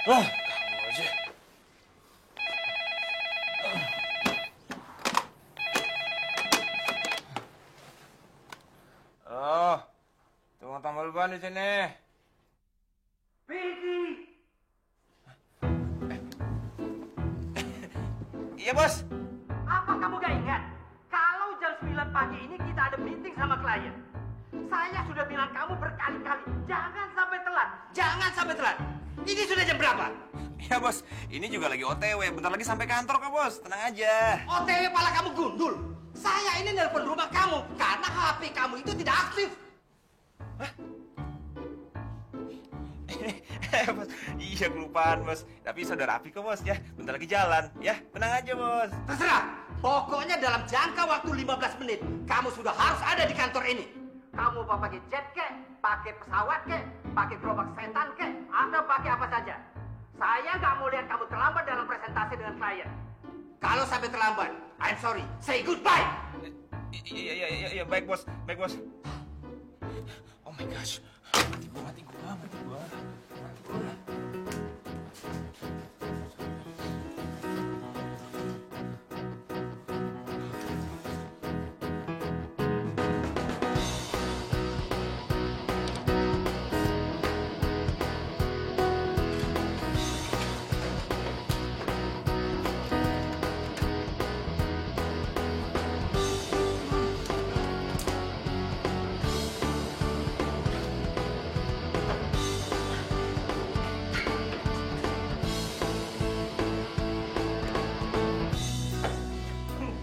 Wah, kamu aja. Oh, tunggu tambal ban di sini. Vicky! Iya, Bos. Apa kamu gak ingat? Kalau jam 9 pagi ini kita ada meeting sama klien. Saya sudah bilang kamu berkali-kali, jangan sampai telat. Jangan sampai telat. Ini sudah jam berapa? Iya, Bos. Ini juga lagi OTW. Bentar lagi sampai kantor kok, Bos. Tenang aja. OTW pala kamu gundul. Saya ini nelpon rumah kamu karena HP kamu itu tidak aktif. Bos. Iya, kelupaan, Bos. Tapi sudah rapi kok, Bos. Ya, bentar lagi jalan. Ya, tenang aja, Bos. Terserah. Pokoknya dalam jangka waktu 15 menit, kamu sudah harus ada di kantor ini. Kamu mau pakai jet kek, pakai pesawat kek, pakai gerobak setan kek, atau pakai apa saja. Saya nggak mau lihat kamu terlambat dalam presentasi dengan klien. Kalau sampai terlambat, I'm sorry, say goodbye. Iya, baik, Bos. Baik, Bos. Oh my gosh. Mati gua.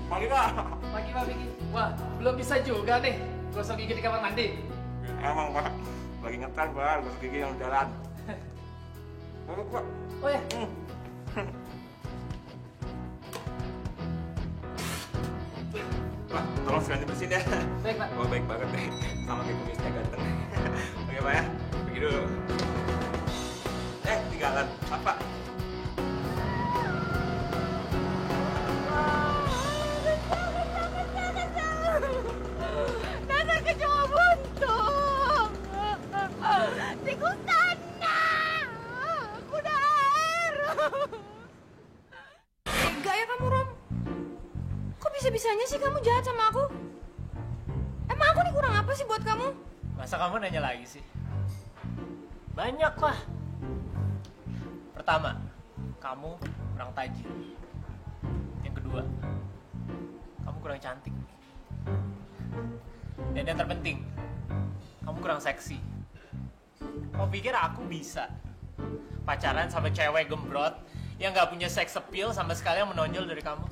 Pagi, Pak. Pagi Pak Vicky. Wah, belum bisa juga nih gosok gigi di kamar mandi. Emang, Pak. Lagi ngetan, Pak. Gosok gigi yang jalan. Masuk, Pak. Oh ya, Pak, tolong sekalian dibersihin ya. baik Pak. Oh, baik banget deh. Sama kayak kumisnya ganteng. Oke, Pak ya. Pergi dulu. Tinggalan. Apa? Dasar kecoa buntung. Tikus tanah. Kuda air. Tega ya kamu, Rom. Kok bisa-bisanya sih kamu jahat sama aku? Emang aku nih kurang apa sih buat kamu? Masa kamu nanya lagi sih? Banyak lah. Pertama, kamu kurang tajir. Yang kedua, kamu kurang cantik. Dan yang terpenting, kamu kurang seksi. Kau pikir aku bisa pacaran sama cewek gembrot yang gak punya sex appeal sama sekali yang menonjol dari kamu?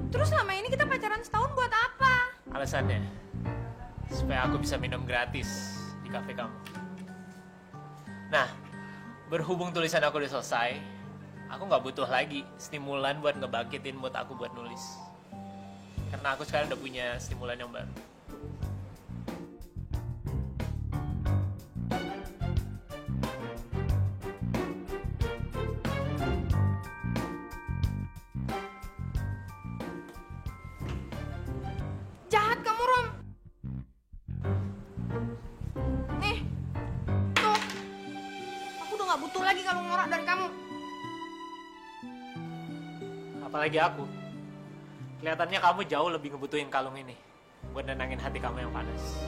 Terus selama ini kita pacaran setahun buat apa? Alasannya, supaya aku bisa minum gratis di kafe kamu. Nah, berhubung tulisan aku udah selesai, aku nggak butuh lagi stimulan buat ngebangkitin mood aku buat nulis. Karena aku sekarang udah punya stimulan yang baru. Jahat kamu, Rom. Nih, tuh. Aku udah gak butuh lagi kalau ngorak dari kamu. Apalagi aku. Kelihatannya kamu jauh lebih ngebutuhin kalung ini buat nenangin hati kamu yang panas.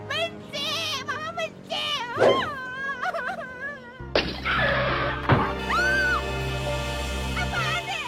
Benci, Mama benci. Apaan sih?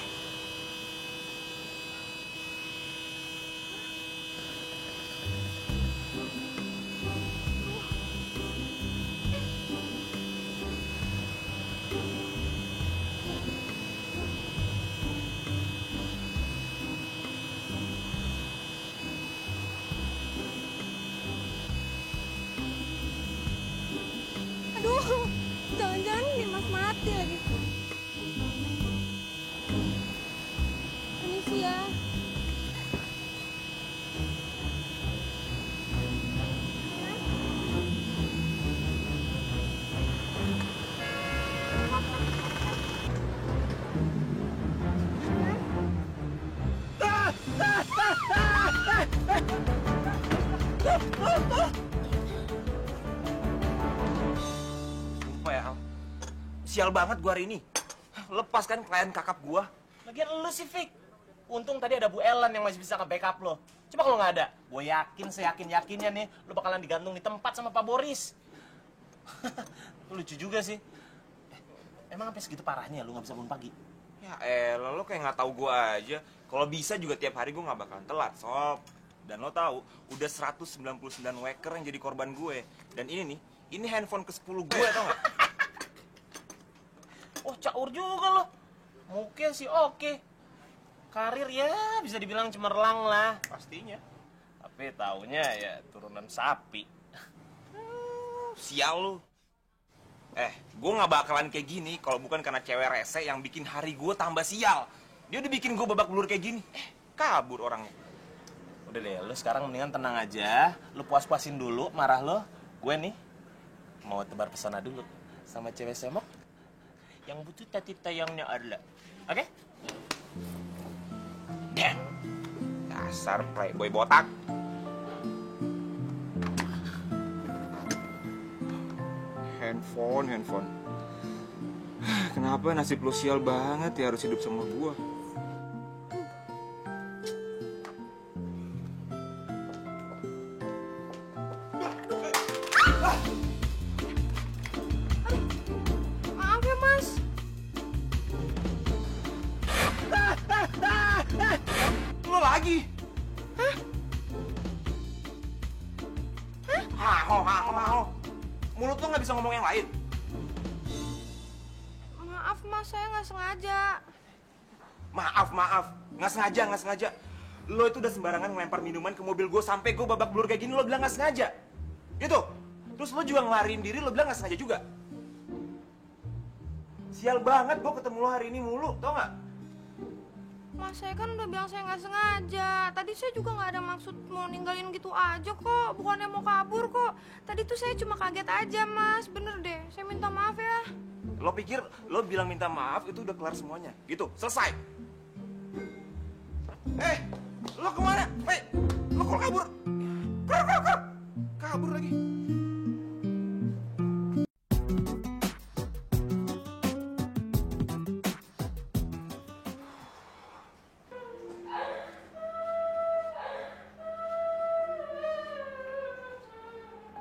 Sial banget gua hari ini. Lepas kan klien kakap gua. Lagian lu sih, Fik. Untung tadi ada Bu Ellen yang masih bisa nge-backup lo. Cuma kalau nggak ada, gue yakin, seyakin-yakinnya nih, lu bakalan digantung di tempat sama Pak Boris. Lu lucu juga sih. Emang sampai segitu parahnya lu nggak bisa bangun pagi? Ya elah, lo kayak nggak tahu gua aja. Kalau bisa juga tiap hari gua nggak bakalan telat, sob. Dan lo tahu, udah 199 waker yang jadi korban gue. Dan ini nih, ini handphone ke-10 gue, tau nggak? Oh, caur juga lo. Mungkin sih oke. Karir ya bisa dibilang cemerlang lah. Pastinya. Tapi taunya ya turunan sapi. Sial lu. Gue nggak bakalan kayak gini kalau bukan karena cewek rese yang bikin hari gue tambah sial. Dia udah bikin gue babak belur kayak gini. Kabur orangnya. Udah deh, lu sekarang mendingan tenang aja. Lu puas-puasin dulu marah lo. Gue nih mau tebar pesona dulu sama cewek semok yang butuh tati tayangnya ada. Oke? Damn. Dasar playboy botak. Handphone. Kenapa nasib lu sial banget ya harus hidup sama gua? Maaf ya, Mas. Lu lagi? Hah? Hah? Mulut lu nggak bisa ngomong yang lain? Maaf, Mas, saya nggak sengaja. Maaf. Nggak sengaja. Lo itu udah sembarangan ngelempar minuman ke mobil gue sampai gue babak belur kayak gini, lo bilang nggak sengaja. Gitu. Terus lo juga ngelarin diri, lo bilang nggak sengaja juga. Sial banget gue ketemu lo hari ini mulu, tau nggak? Mas, saya kan udah bilang saya nggak sengaja. Tadi saya juga nggak ada maksud mau ninggalin gitu aja kok. Bukannya mau kabur kok. Tadi tuh saya cuma kaget aja, Mas. Bener deh, saya minta maaf ya. Lo pikir lo bilang minta maaf itu udah kelar semuanya? Gitu, selesai. Lo kemana? Lo kok kabur? Kabur lagi.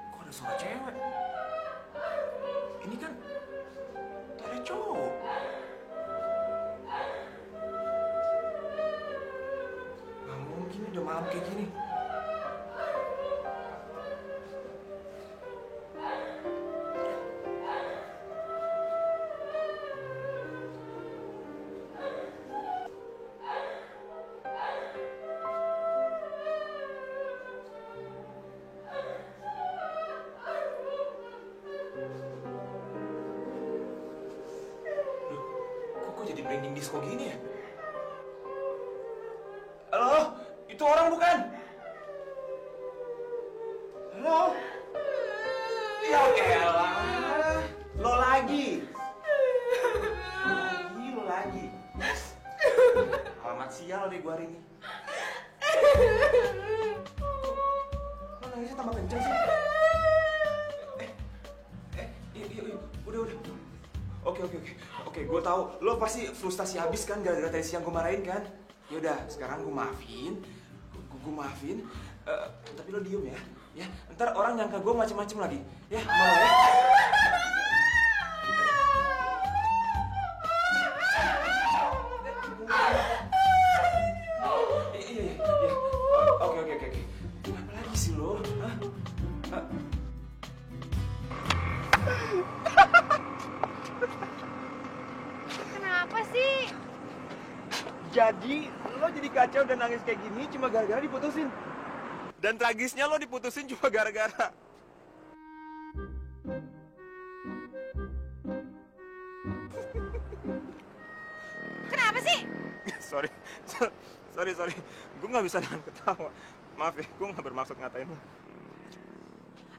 Kok ada suara cewek? Ini kan ada cowok. Nggak mungkin udah malam kayak gini. Kok jadi branding disco gini ya? Halo? Itu orang bukan? Halo? Ya elah. Lo lagi. Lo lagi. Alamat sial deh gua hari ini. Lo nangisnya tambah kenceng sih. Yuk. Udah. Oke, gue tahu lo pasti frustasi habis kan gara-gara tadi siang gue marahin kan. Yaudah, sekarang gue maafin. Tapi lo diem ya. Ya, ntar orang nyangka gue macem-macem lagi. Ya, mau ya. Iya. Oke. Kenapa lagi sih lo? Hah? Kenapa sih? Jadi, lo jadi kacau dan nangis kayak gini cuma gara-gara diputusin. Dan tragisnya lo diputusin cuma gara-gara. Kenapa sih? Sorry. Gue nggak bisa nahan ketawa. Maaf ya, gue nggak bermaksud ngatain lo.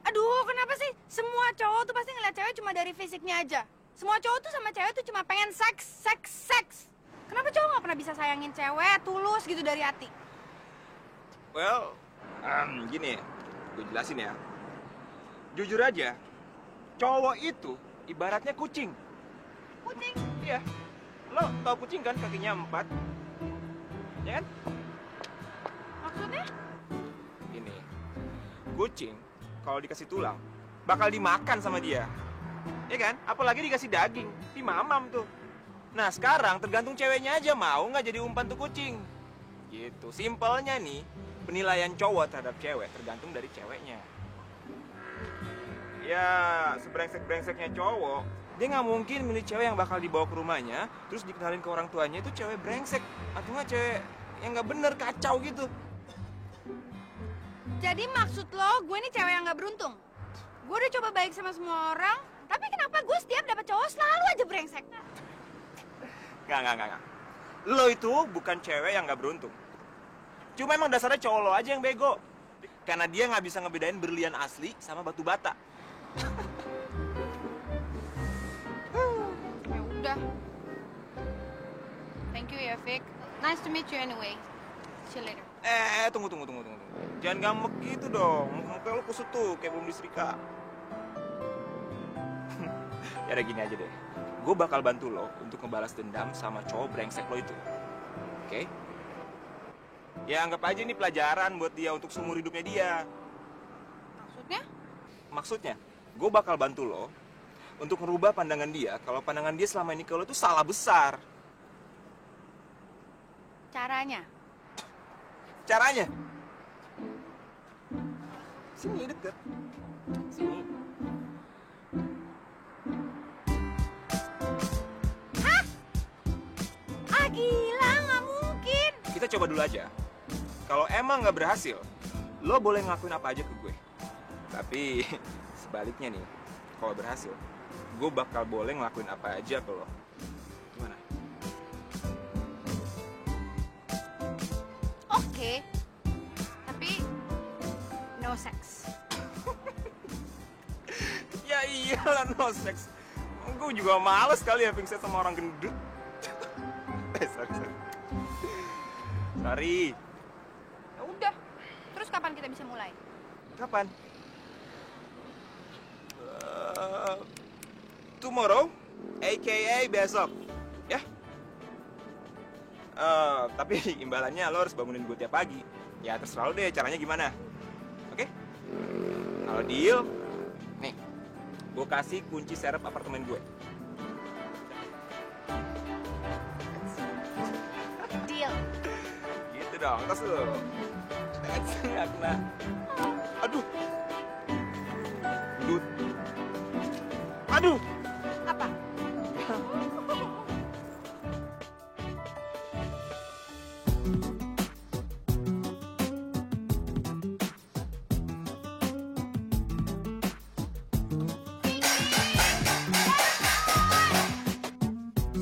Aduh, kenapa sih? Semua cowok tuh pasti ngeliat cewek cuma dari fisiknya aja. Semua cowok tuh sama cewek tuh cuma pengen seks. Kenapa cowok nggak pernah bisa sayangin cewek tulus gitu dari hati? Well, gini, gue jelasin ya. Jujur aja, cowok itu ibaratnya kucing. Kucing. Iya. Lo tau kucing kan kakinya 4? Ya kan? Maksudnya? Ini. Kucing kalau dikasih tulang bakal dimakan sama dia. Ya kan? Apalagi dikasih daging, dimamam tuh. Nah, sekarang tergantung ceweknya aja mau nggak jadi umpan tuh kucing. Gitu. Simpelnya nih, penilaian cowok terhadap cewek tergantung dari ceweknya. Ya, sebrengsek-brengseknya cowok, dia nggak mungkin milih cewek yang bakal dibawa ke rumahnya, terus dikenalin ke orang tuanya itu cewek brengsek, atau nggak cewek yang nggak bener, kacau gitu. Jadi maksud lo, gue ini cewek yang gak beruntung? Gue udah coba baik sama semua orang, tapi kenapa gue setiap dapat cowok selalu aja brengsek? Nggak. Lo itu bukan cewek yang nggak beruntung. Cuma emang dasarnya cowok lo aja yang bego. Karena dia nggak bisa ngebedain berlian asli sama batu bata. Ya udah. Thank you ya, Vic. Nice to meet you anyway. See you later. Tunggu. Jangan ngambek gitu dong. Muka lo kusut tuh, kayak belum disetrika. Ya udah gini aja deh. Gue bakal bantu lo untuk ngebalas dendam sama cowok brengsek lo itu. Oke? Ya anggap aja ini pelajaran buat dia untuk seumur hidupnya dia. Maksudnya? Maksudnya, gue bakal bantu lo untuk merubah pandangan dia kalau pandangan dia selama ini ke lo itu salah besar. Caranya? Sini deket. Sini. Gila, nggak mungkin. Kita coba dulu aja. Kalau emang nggak berhasil, lo boleh ngelakuin apa aja ke gue. Tapi sebaliknya nih, kalau berhasil, gue bakal boleh ngelakuin apa aja ke lo. Gimana? Oke. Tapi no sex. Ya iyalah no sex. Gue juga males kali ya pingset sama orang gendut. Sorry. Ya udah. Terus kapan kita bisa mulai? Kapan? Tomorrow, aka besok, ya. Tapi imbalannya lo harus bangunin gue tiap pagi. Ya terserah lo deh caranya gimana. Oke? Kalau deal, nih, gue kasih kunci serep apartemen gue. Deal. Gitu dong, tos lo. Nggak kena. Aduh. Aduh. Apa?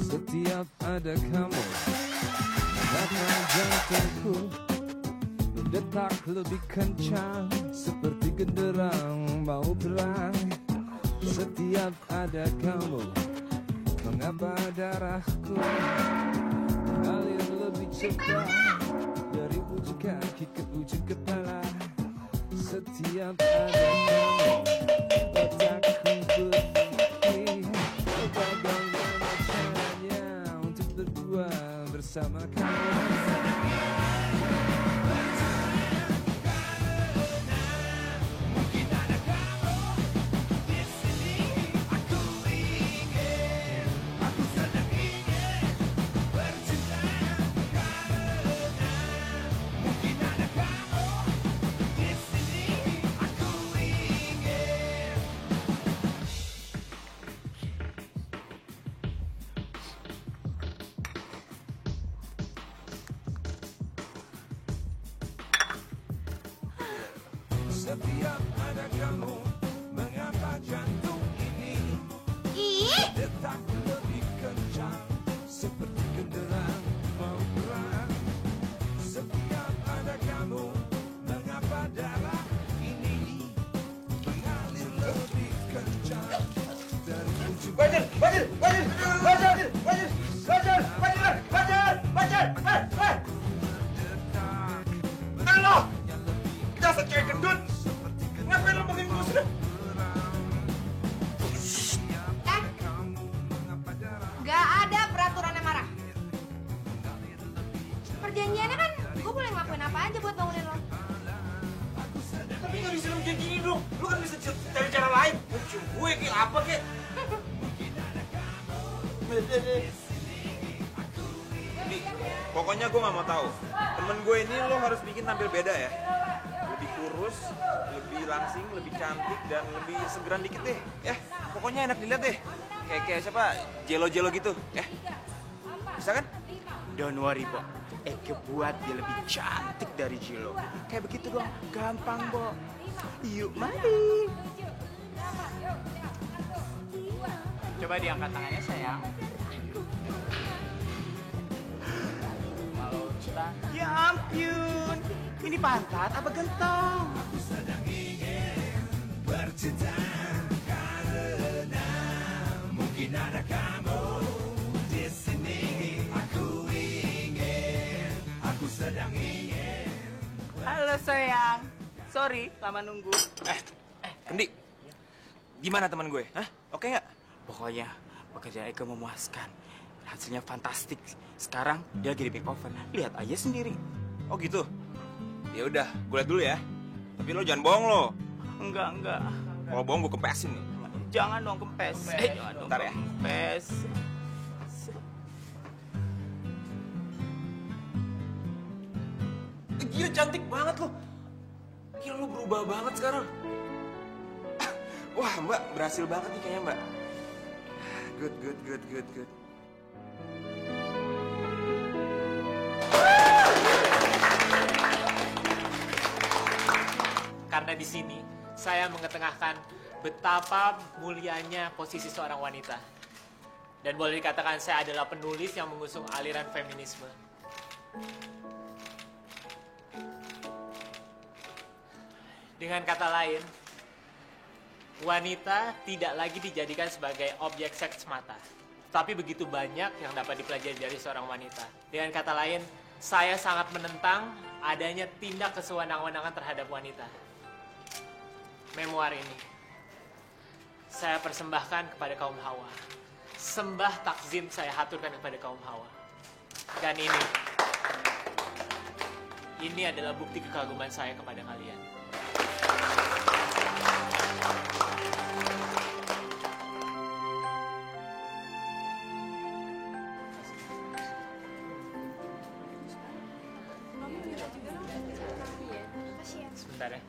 Setiap ada kamu, maka jantungku berdetak lebih kencang seperti genderang mau perang. Setiap ada kamu, mengapa darahku mengalir lebih cepat dari ujung kaki ke ujung kepala. Setiap ada kamu, otakku berpikir bagaimana caranya untuk berdua bersama kamu. Setiap ada kamu, mengapa jantung ini detak lebih kencang seperti genderang mau perang. Setiap ada kamu, mengapa darah ini mengalir lebih kencang dari ujung Halo! Dasar cewek gendut! Ngapain lo pengen gue sudah? dong. Lu kan bisa cari cara lain. Lu cium gue kayak apa kayak. Nih, pokoknya gue gak mau tahu. Temen gue ini lo harus bikin tampil beda ya. Lebih kurus, lebih langsing, lebih cantik, dan lebih segeran dikit deh. Ya, pokoknya enak dilihat deh. Kayak siapa? Jelo-jelo gitu, ya. Bisa kan? Don't worry, Bo. Eke buat dia lebih cantik dari Jilo. Kayak begitu dong, gampang, Bo. Yuk, mari. Coba diangkat tangannya, sayang. Kalau kita... Ya ampun, ini pantat apa gentong? Aku sedang ingin bercinta karena mungkin ada kamu di sini. Aku sedang ingin. Halo, sayang. Sorry, lama nunggu. Kendi, gimana teman gue? Hah? Oke nggak? Pokoknya pekerjaan Eke memuaskan. Hasilnya fantastik. Sekarang dia lagi di makeover. Lihat aja sendiri. Oh gitu. Ya udah, gue liat dulu ya. Tapi lo jangan bohong lo. Enggak. Kalau bohong gue kempesin nih. Jangan dong kempes. Jangan dong Bentar ya. kempes. Gila cantik banget lo. Gila lo berubah banget sekarang. Wah mbak, berhasil banget nih kayaknya mbak. Good. Karena di sini saya mengetengahkan betapa mulianya posisi seorang wanita. Dan boleh dikatakan saya adalah penulis yang mengusung aliran feminisme. Dengan kata lain, wanita tidak lagi dijadikan sebagai objek seks semata. Tapi begitu banyak yang dapat dipelajari dari seorang wanita. Dengan kata lain, saya sangat menentang adanya tindak kesewenang-wenangan terhadap wanita. Memoir ini saya persembahkan kepada kaum Hawa. Sembah takzim saya haturkan kepada kaum Hawa. Dan ini adalah bukti kekaguman saya kepada kalian. Sebentar ya.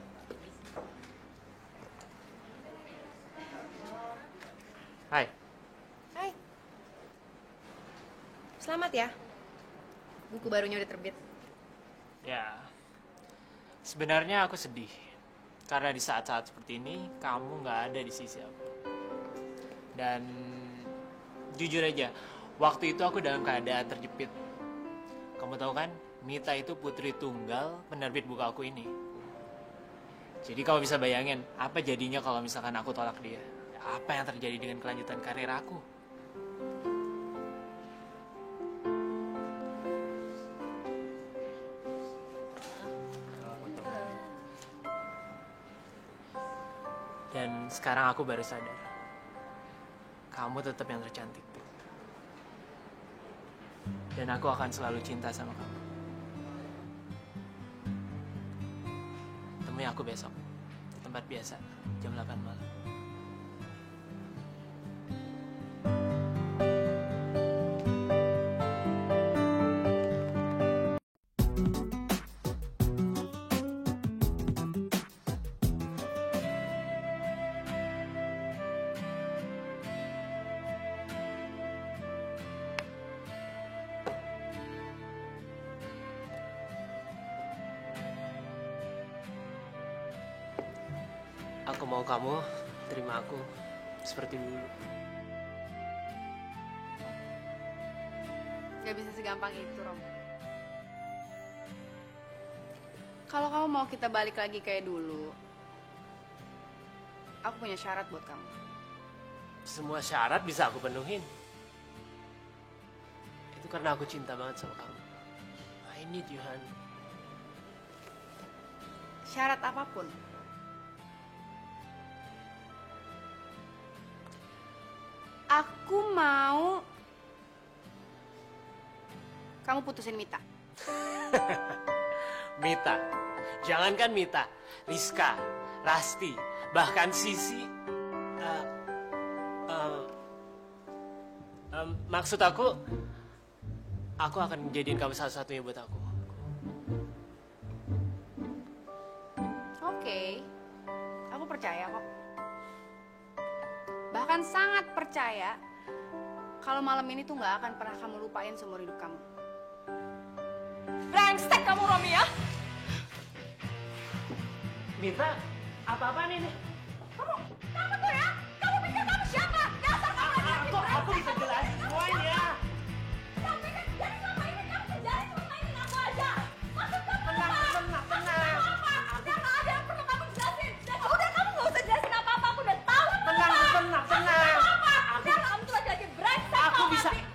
Hai. Hai. Selamat ya. Buku barunya udah terbit. Ya, sebenarnya aku sedih. Karena di saat-saat seperti ini, kamu nggak ada di sisi aku. Dan jujur aja, waktu itu aku dalam keadaan terjepit. Kamu tahu kan, Mita itu putri tunggal penerbit buku aku ini. Jadi kamu bisa bayangin, apa jadinya kalau misalkan aku tolak dia? Apa yang terjadi dengan kelanjutan karir aku? Dan sekarang aku baru sadar, kamu tetap yang tercantik. Dan aku akan selalu cinta sama kamu. Temui aku besok, di tempat biasa, jam 8 malam. Aku mau kamu terima aku seperti dulu. Gak bisa segampang itu, Rom. Kalau kamu mau kita balik lagi kayak dulu, aku punya syarat buat kamu. Semua syarat bisa aku penuhin. Itu karena aku cinta banget sama kamu. I need you, Han. Syarat apapun. Aku mau kamu putusin Mita. Mita. Jangankan Mita, Rizka, Rasti, Bahkan Sisi, maksud aku akan jadiin kamu satu-satunya buat aku. Oke, aku percaya kok. Bahkan sangat percaya kalau malam ini tuh nggak akan pernah kamu lupain seumur hidup kamu. Brengsek kamu, Romi ya! Mita, apa-apaan ini? Kamu tuh ya? Kamu pikir kamu siapa? Dasar kamu lagi Aku bisa jelasin semuanya. Kamu pikir jadi selama ini kamu kerjain selama ini aku aja. Maksud kamu Tenang. apa? Udah nggak ada yang perlu kamu jelasin. Udah kamu nggak usah jelasin apa-apa. Aku udah tahu. Tenang. Udah kamu tuh lagi brengsek. Aku tau bisa. nggak sih?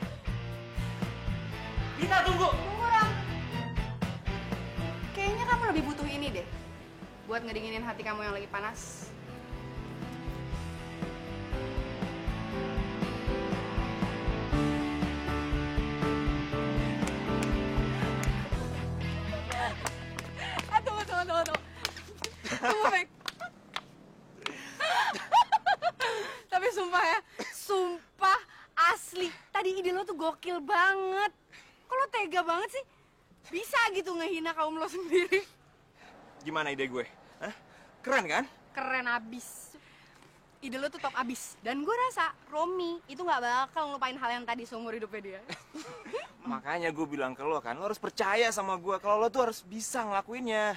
Mita, tunggu. Tunggu, Ram. Kayaknya kamu lebih butuh ini deh. Buat ngedinginin hati kamu yang lagi panas. Tunggu. Tunggu, Bek. Tapi sumpah asli. Tadi ide lo tuh gokil banget. Kok lo tega banget sih? Bisa gitu ngehina kaum lo sendiri. Gimana ide gue? Hah? Keren kan? Keren abis. Ide lo tuh top abis. Dan gue rasa Romi itu nggak bakal ngelupain hal yang tadi seumur hidupnya dia. Makanya gue bilang ke lo kan, lo harus percaya sama gue. Kalau lo tuh harus bisa ngelakuinnya.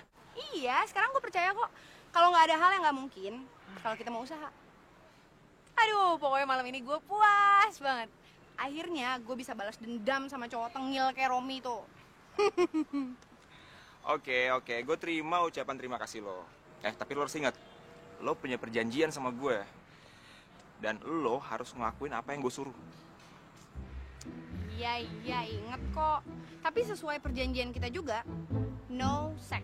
Iya, sekarang gue percaya kok. Kalau nggak ada hal yang nggak mungkin, kalau kita mau usaha. Aduh, pokoknya malam ini gue puas banget. Akhirnya gue bisa balas dendam sama cowok tengil kayak Romi tuh. Oke, gue terima ucapan terima kasih lo. Tapi lo harus ingat, lo punya perjanjian sama gue. Dan lo harus ngelakuin apa yang gue suruh. Iya, inget kok. Tapi sesuai perjanjian kita juga, no sex.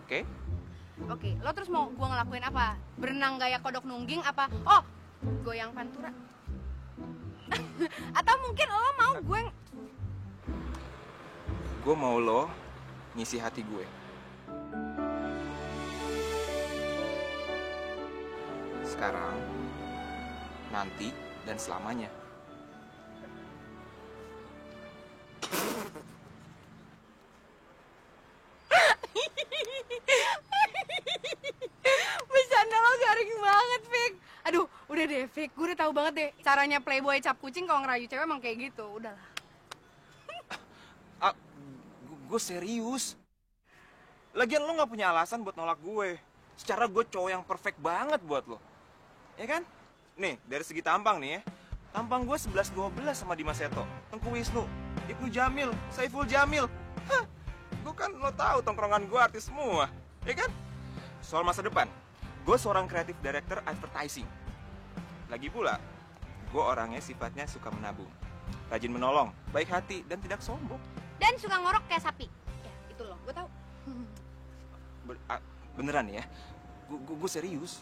Oke? Lo terus mau gue ngelakuin apa? Berenang gaya kodok nungging apa? Oh, goyang pantura. Atau mungkin lo mau gue... Gue mau lo ngisi hati gue. Sekarang, nanti, dan selamanya. Bercanda lo garing banget, Fik. Aduh, udah deh, Fik. Gue udah tahu banget deh caranya playboy cap kucing kalau ngerayu cewek emang kayak gitu. Udahlah. Gue serius. Lagian lo gak punya alasan buat nolak gue. Secara gue cowok yang perfect banget buat lo. Ya kan? Nih, dari segi tampang nih ya. Tampang gue 11-12 sama Dimas Seto, Tengku Wisnu, Ibnu Jamil, Saiful Jamil. Hah, gue kan lo tahu tongkrongan gue artis semua. Ya kan? Soal masa depan, gue seorang kreatif director advertising. Lagi pula, gue orangnya sifatnya suka menabung, rajin menolong, baik hati, dan tidak sombong. Dan suka ngorok kayak sapi. Ya, itu loh, gue tahu. Beneran ya? Gue serius.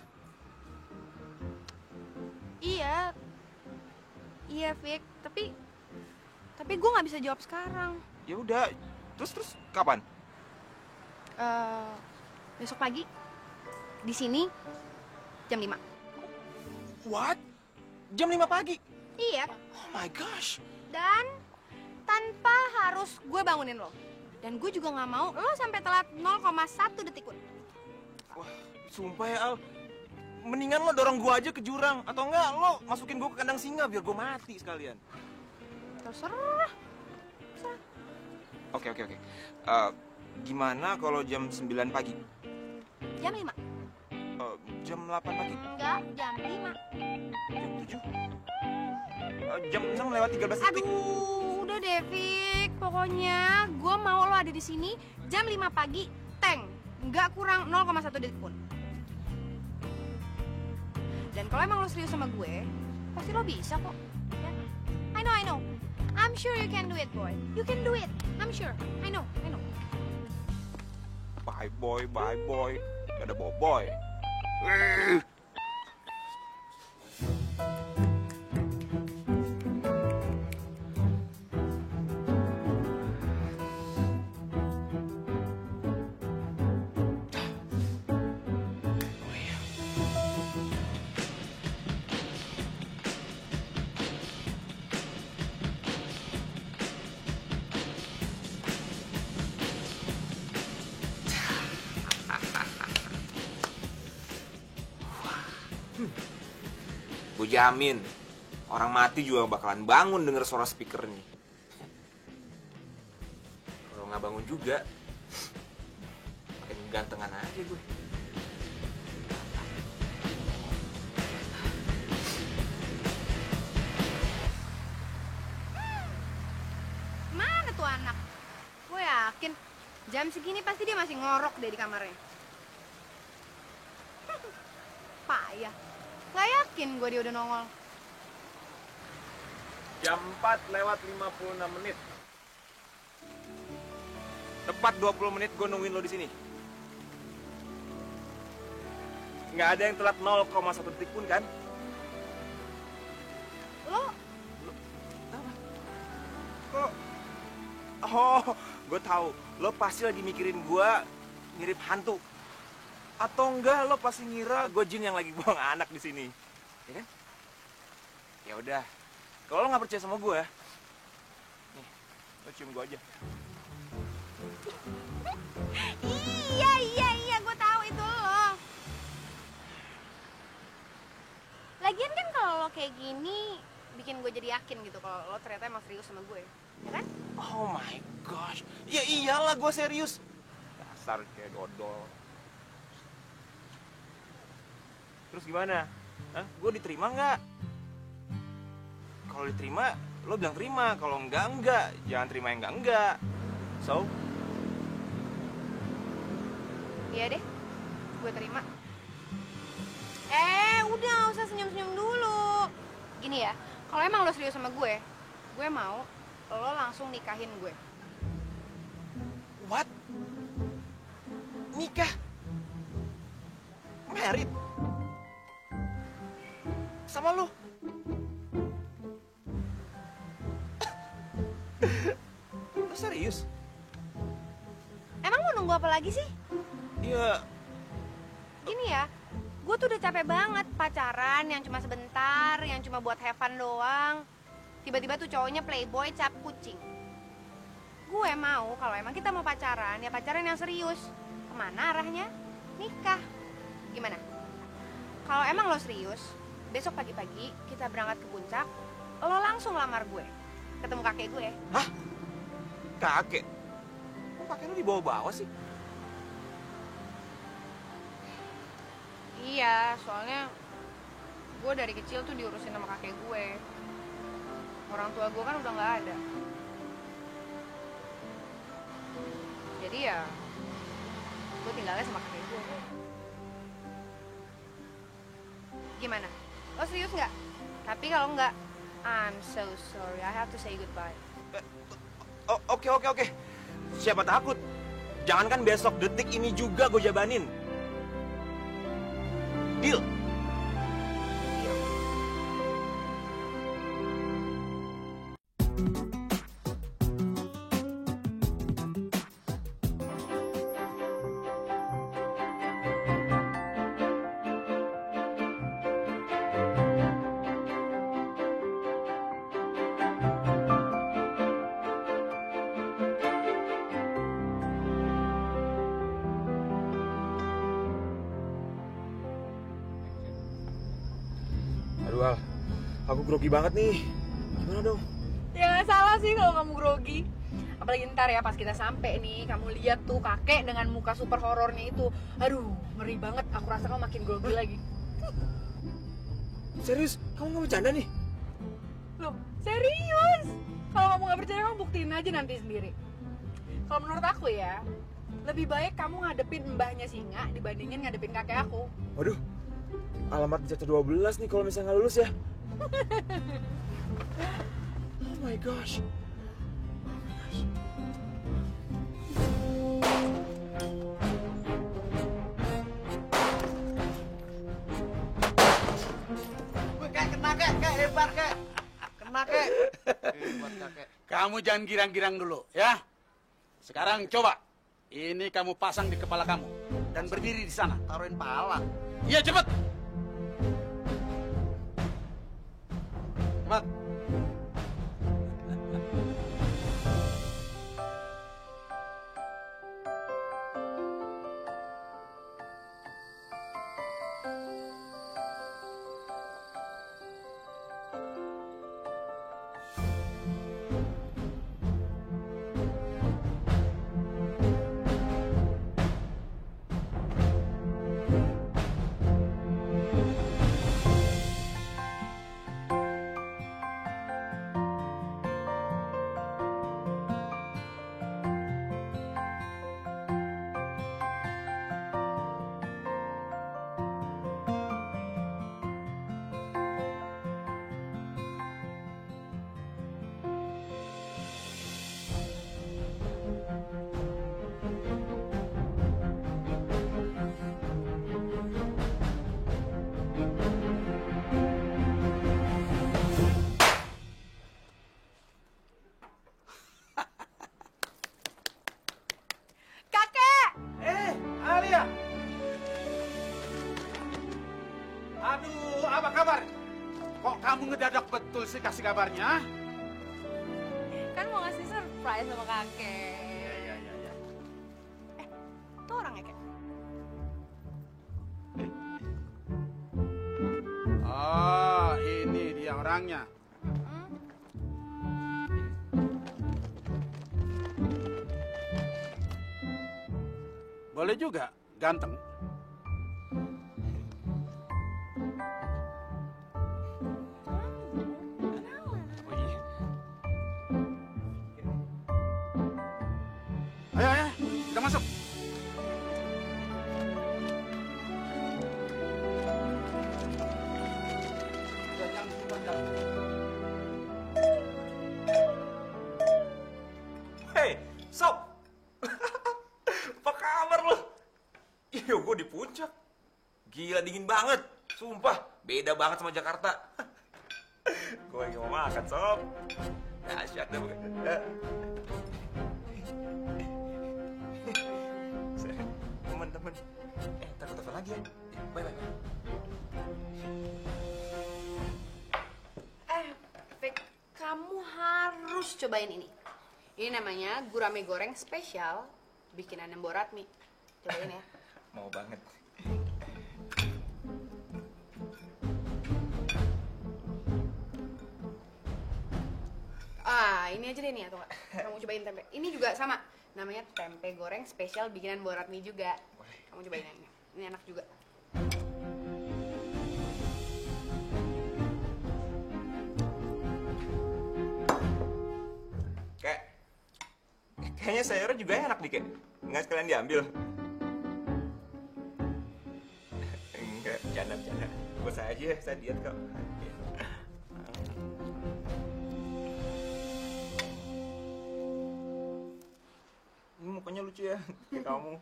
Iya, Fik. Tapi gue nggak bisa jawab sekarang. Ya udah, terus kapan? Besok pagi di sini jam 5. What? Jam 5 pagi? Iya. Oh my gosh. Dan tanpa harus gue bangunin lo. Dan gue juga nggak mau lo sampai telat 0,1 detik pun. Wah, sumpah ya Al. Mendingan lo dorong gue aja ke jurang. Atau enggak, lo masukin gue ke kandang singa biar gue mati sekalian. Terserah. Oke. Gimana kalau jam 9 pagi? Jam 5. Jam 8 pagi? Enggak, jam 5. Jam 7? Jam 6 lewat 13 detik? Aduh, udah deh, Fik. Pokoknya gue mau lo ada di sini jam 5 pagi, tank. Nggak kurang 0,1 detik pun. Dan kalau emang lo serius sama gue, pasti lo bisa kok. Ya? I know. I'm sure you can do it, boy. You can do it. I'm sure. I know. Bye boy. Gak ada boboy. Gue jamin, orang mati juga bakalan bangun denger suara speaker nih. Kalau nggak bangun juga, makin gantengan aja gue. Mana tuh anak? Gue yakin jam segini pasti dia masih ngorok deh di kamarnya. Payah. Gak yakin gue dia udah nongol. Jam 4:56. Tepat 20 menit gue nungguin lo di sini. Nggak ada yang telat 0,1 detik pun kan? Lo Kok? Oh, gue tahu. Lo pasti lagi mikirin gue mirip hantu. Atau enggak lo pasti ngira gue jin yang lagi buang anak di sini. Ya kan? Ya udah. Kalau lo nggak percaya sama gue, nih, lo cium gue aja. Iya, gue tahu itu lo. Lagian kan kalau lo kayak gini bikin gue jadi yakin gitu kalau lo ternyata emang serius sama gue, ya kan? Oh my gosh, ya iyalah gue serius. Dasar kayak dodol. Terus gimana? Hah? Gue diterima nggak? Kalau diterima, lo bilang terima. Kalau enggak. Jangan terima yang enggak. So? Iya deh, gue terima. Udah gak usah senyum-senyum dulu. Gini ya, kalau emang lo serius sama gue mau lo langsung nikahin gue. What? Nikah? Married? Sama lo? Lo serius? Emang mau nunggu apa lagi sih? Iya. Gini ya, gue tuh udah capek banget pacaran yang cuma sebentar, yang cuma buat have fun doang. Tiba-tiba tuh cowoknya playboy cap kucing. Gue mau kalau emang kita mau pacaran, ya pacaran yang serius. Kemana arahnya? Nikah. Gimana? Kalau emang lo serius, besok pagi-pagi kita berangkat ke puncak, lo langsung lamar gue. Ketemu kakek gue. Hah? Kakek? Kok kakek lo dibawa-bawa sih? Iya, soalnya gue dari kecil tuh diurusin sama kakek gue. Orang tua gue kan udah nggak ada. Jadi ya, gue tinggalnya sama kakek gue. Gimana? Lo serius nggak? Tapi kalau nggak, I'm so sorry, I have to say goodbye. Oke. Siapa takut? Jangankan besok, detik ini juga gue jabanin. Deal? Aduh, Al. Aku grogi banget nih. Gimana dong? Ya nggak salah sih kalau kamu grogi. Apalagi ntar ya pas kita sampai nih, kamu lihat tuh kakek dengan muka super horornya itu. Aduh, ngeri banget. Aku rasa kamu makin grogi lagi. Serius? Kamu nggak bercanda nih? Loh, serius? Kalau kamu nggak percaya, kamu buktiin aja nanti sendiri. Kalau menurut aku ya, lebih baik kamu ngadepin mbahnya Singa dibandingin ngadepin kakek aku. Waduh, alamat jatuh 12 nih kalau misalnya nggak lulus ya. Oh my gosh. Kek, kena kek, hebat kek. Kena kek. Hebat kakek. Kamu jangan girang-girang dulu, ya. Sekarang coba. Ini kamu pasang di kepala kamu. Dan berdiri di sana. Taruhin pala. Iya, cepet. Cepat. Kok kamu ngedadak betul sih kasih kabarnya? Kan mau ngasih surprise sama kakek. Iya. Itu orangnya, Kek. Oh, ini dia orangnya. Boleh juga, ganteng. Oh iya. Ayo, kita masuk. Hei, Sob. Apa kabar lo? Iya, gue di puncak. Gila, dingin banget. Sumpah, beda banget sama Jakarta. Gue lagi mau makan, Sob. Dahsyat deh. Temen-temen. Ntar gue telepon lagi ya. Bye. Fik, kamu harus cobain ini. Ini namanya gurame goreng spesial bikinan Mbok Ratmi. Cobain ya. Mau banget. Ini aja deh nih atau nggak? Kamu cobain tempe. Ini juga sama. Namanya tempe goreng spesial bikinan Mbok Ratmi juga. Kamu cobain yang ini. Ini enak juga. Kayaknya sayurnya juga enak nih, Kek. Nggak sekalian diambil. Enggak, bercanda. Gue aja, saya diet kok. Ini mukanya lucu ya, kayak kamu.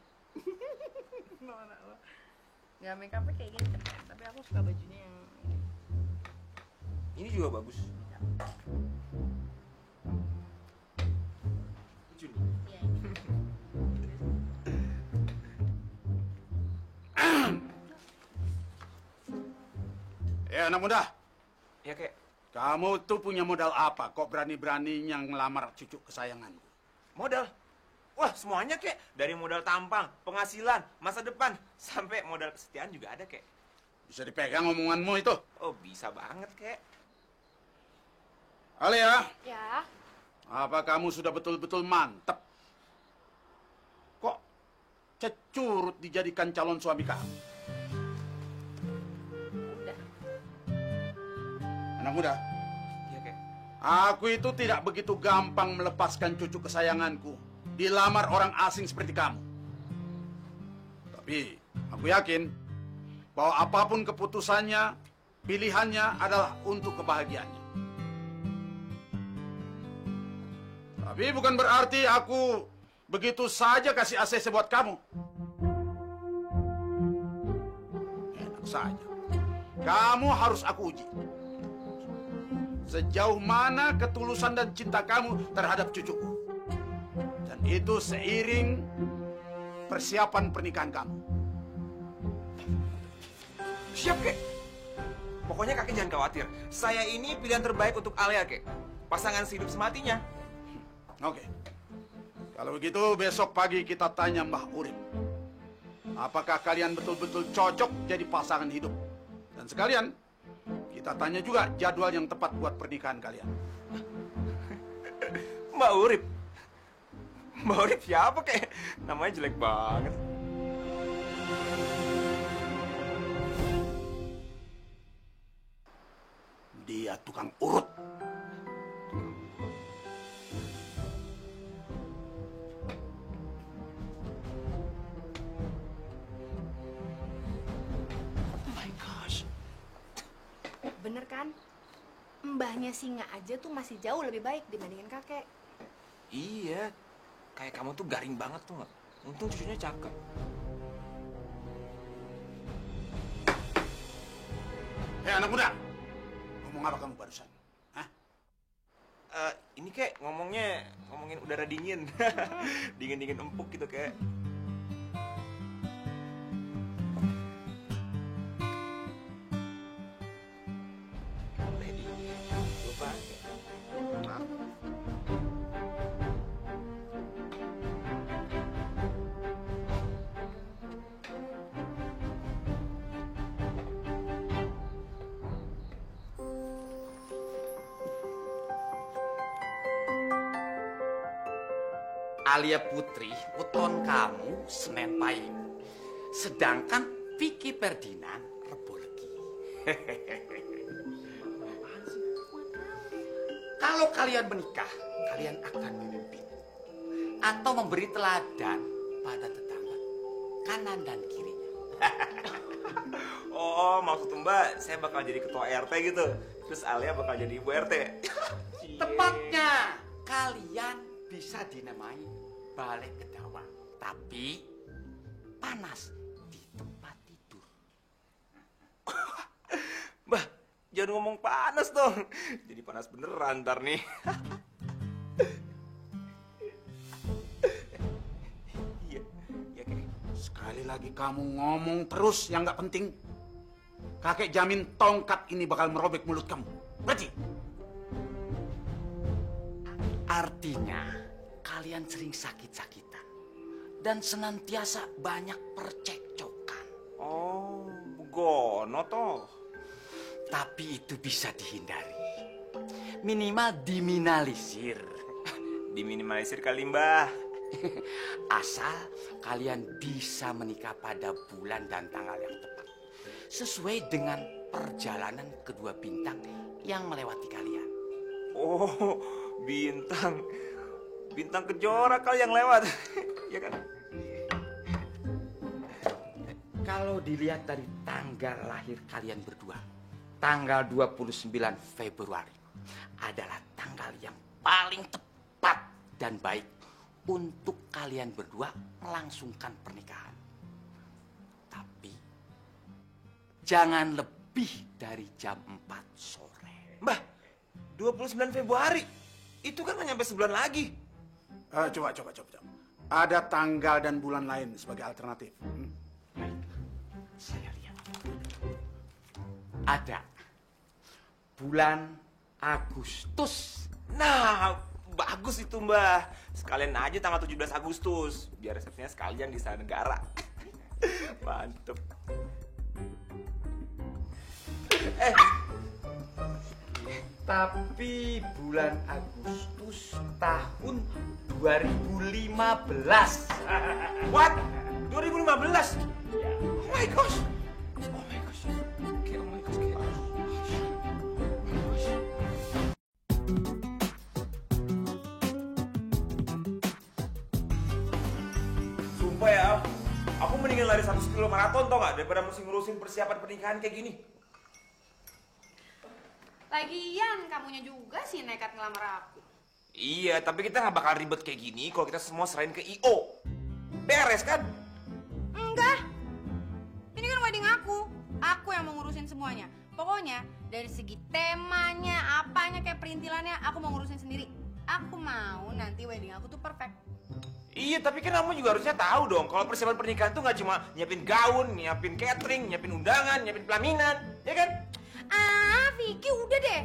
Nggak make up kayak gini keren, tapi aku suka bajunya yang ini. Ini juga bagus. Lucu nih. Iya, ini. Anak muda, Ya, Kek. kamu tuh punya modal apa? Kok berani-beraninya ngelamar cucu kesayangan? Modal. Wah, semuanya, Kek. Dari modal tampang, penghasilan, masa depan, sampai modal kesetiaan juga ada, Kek. Bisa dipegang omonganmu itu? Oh, bisa banget, Kek. Alia, Ya, apa kamu sudah betul-betul mantep? Kok cecurut dijadikan calon suami kamu? udah. Anak muda, Iya, Kek. aku itu tidak begitu gampang melepaskan cucu kesayanganku dilamar orang asing seperti kamu. Tapi aku yakin bahwa apapun keputusannya, pilihannya adalah untuk kebahagiaannya. Tapi bukan berarti aku begitu saja kasih ACC buat kamu. Enak saja. Kamu harus aku uji. Sejauh mana ketulusan dan cinta kamu terhadap cucuku. Dan itu seiring persiapan pernikahan kamu. Siap, Kek. Pokoknya kakek jangan khawatir. Saya ini pilihan terbaik untuk Alia, Kek. Pasangan sehidup sematinya. Oke. Kalau begitu besok pagi kita tanya Mbah Urip. Apakah kalian betul-betul cocok jadi pasangan hidup? Dan sekalian, kita tanya juga jadwal yang tepat buat pernikahan kalian. Mbak Urip. Mbak Urip siapa, Kek? Namanya jelek banget. Dia tukang urut. Bener kan? Mbahnya singa aja tuh masih jauh lebih baik dibandingin kakek. Iya. Kayak kamu tuh garing banget tuh, nggak? Untung cucunya cakep. Hei anak muda, ngomong apa kamu barusan? Hah? Ini, Kek, ngomongin udara dingin. Dingin-dingin empuk gitu, Kek. Alia Putri, weton kamu Senen Pahing. Sedangkan Vicky Ferdinand Rebo Legi. Kalau kalian menikah, kalian akan memimpin atau memberi teladan pada tetangga kanan dan kirinya. Oh, maksud Mbak, saya bakal jadi ketua RT gitu. Terus Alia bakal jadi ibu RT. Tepatnya, kalian bisa dinamai Balai Kedawa, tapi panas di tempat tidur. Mbah, jangan ngomong panas dong. Jadi panas beneran ntar nih. Iya, iya kakek. Sekali lagi kamu ngomong terus yang nggak penting. Kakek jamin tongkat ini bakal merobek mulut kamu. Berarti? Artinya, kalian sering sakit-sakitan dan senantiasa banyak percekcokan. Oh, gono toh. Tapi itu bisa dihindari. Minimal diminimalisir. Diminimalisir kali, Mbah. Asal kalian bisa menikah pada bulan dan tanggal yang tepat. Sesuai dengan perjalanan kedua bintang yang melewati kalian. Oh, bintang. Bintang kejora kali yang lewat. Ya kan? Kalau dilihat dari tanggal lahir kalian berdua, tanggal 29 Februari adalah tanggal yang paling tepat dan baik untuk kalian berdua melangsungkan pernikahan. Tapi jangan lebih dari jam 4 sore. Mbah, 29 Februari. Itu kan nggak nyampe sebulan lagi. Coba. Ada tanggal dan bulan lain sebagai alternatif. Saya lihat. Ada bulan Agustus. Nah, bagus itu, Mbah. Sekalian aja tanggal 17 Agustus. Biar resepsinya sekalian di Istana Negara. Mantep. Tapi bulan Agustus tahun 2015. What? 2015? Oh my gosh. Oh my gosh. Oke, oh my gosh. Sumpah ya, aku mendingan lari 100 kilo maraton tau gak? Daripada mesti ngurusin persiapan pernikahan kayak gini. Lagian kamunya juga sih nekat ngelamar aku. Iya, tapi kita gak bakal ribet kayak gini kalau kita semua serahin ke I.O. Beres kan? Enggak. Ini kan wedding aku. Aku yang mau ngurusin semuanya. Pokoknya dari segi temanya, apanya kayak perintilannya, aku mau ngurusin sendiri. Aku mau nanti wedding aku tuh perfect. Iya, tapi kan kamu juga harusnya tahu dong kalau persiapan pernikahan tuh nggak cuma nyiapin gaun, nyiapin catering, nyiapin undangan, nyiapin pelaminan, ya kan? Ah, Vicky udah deh.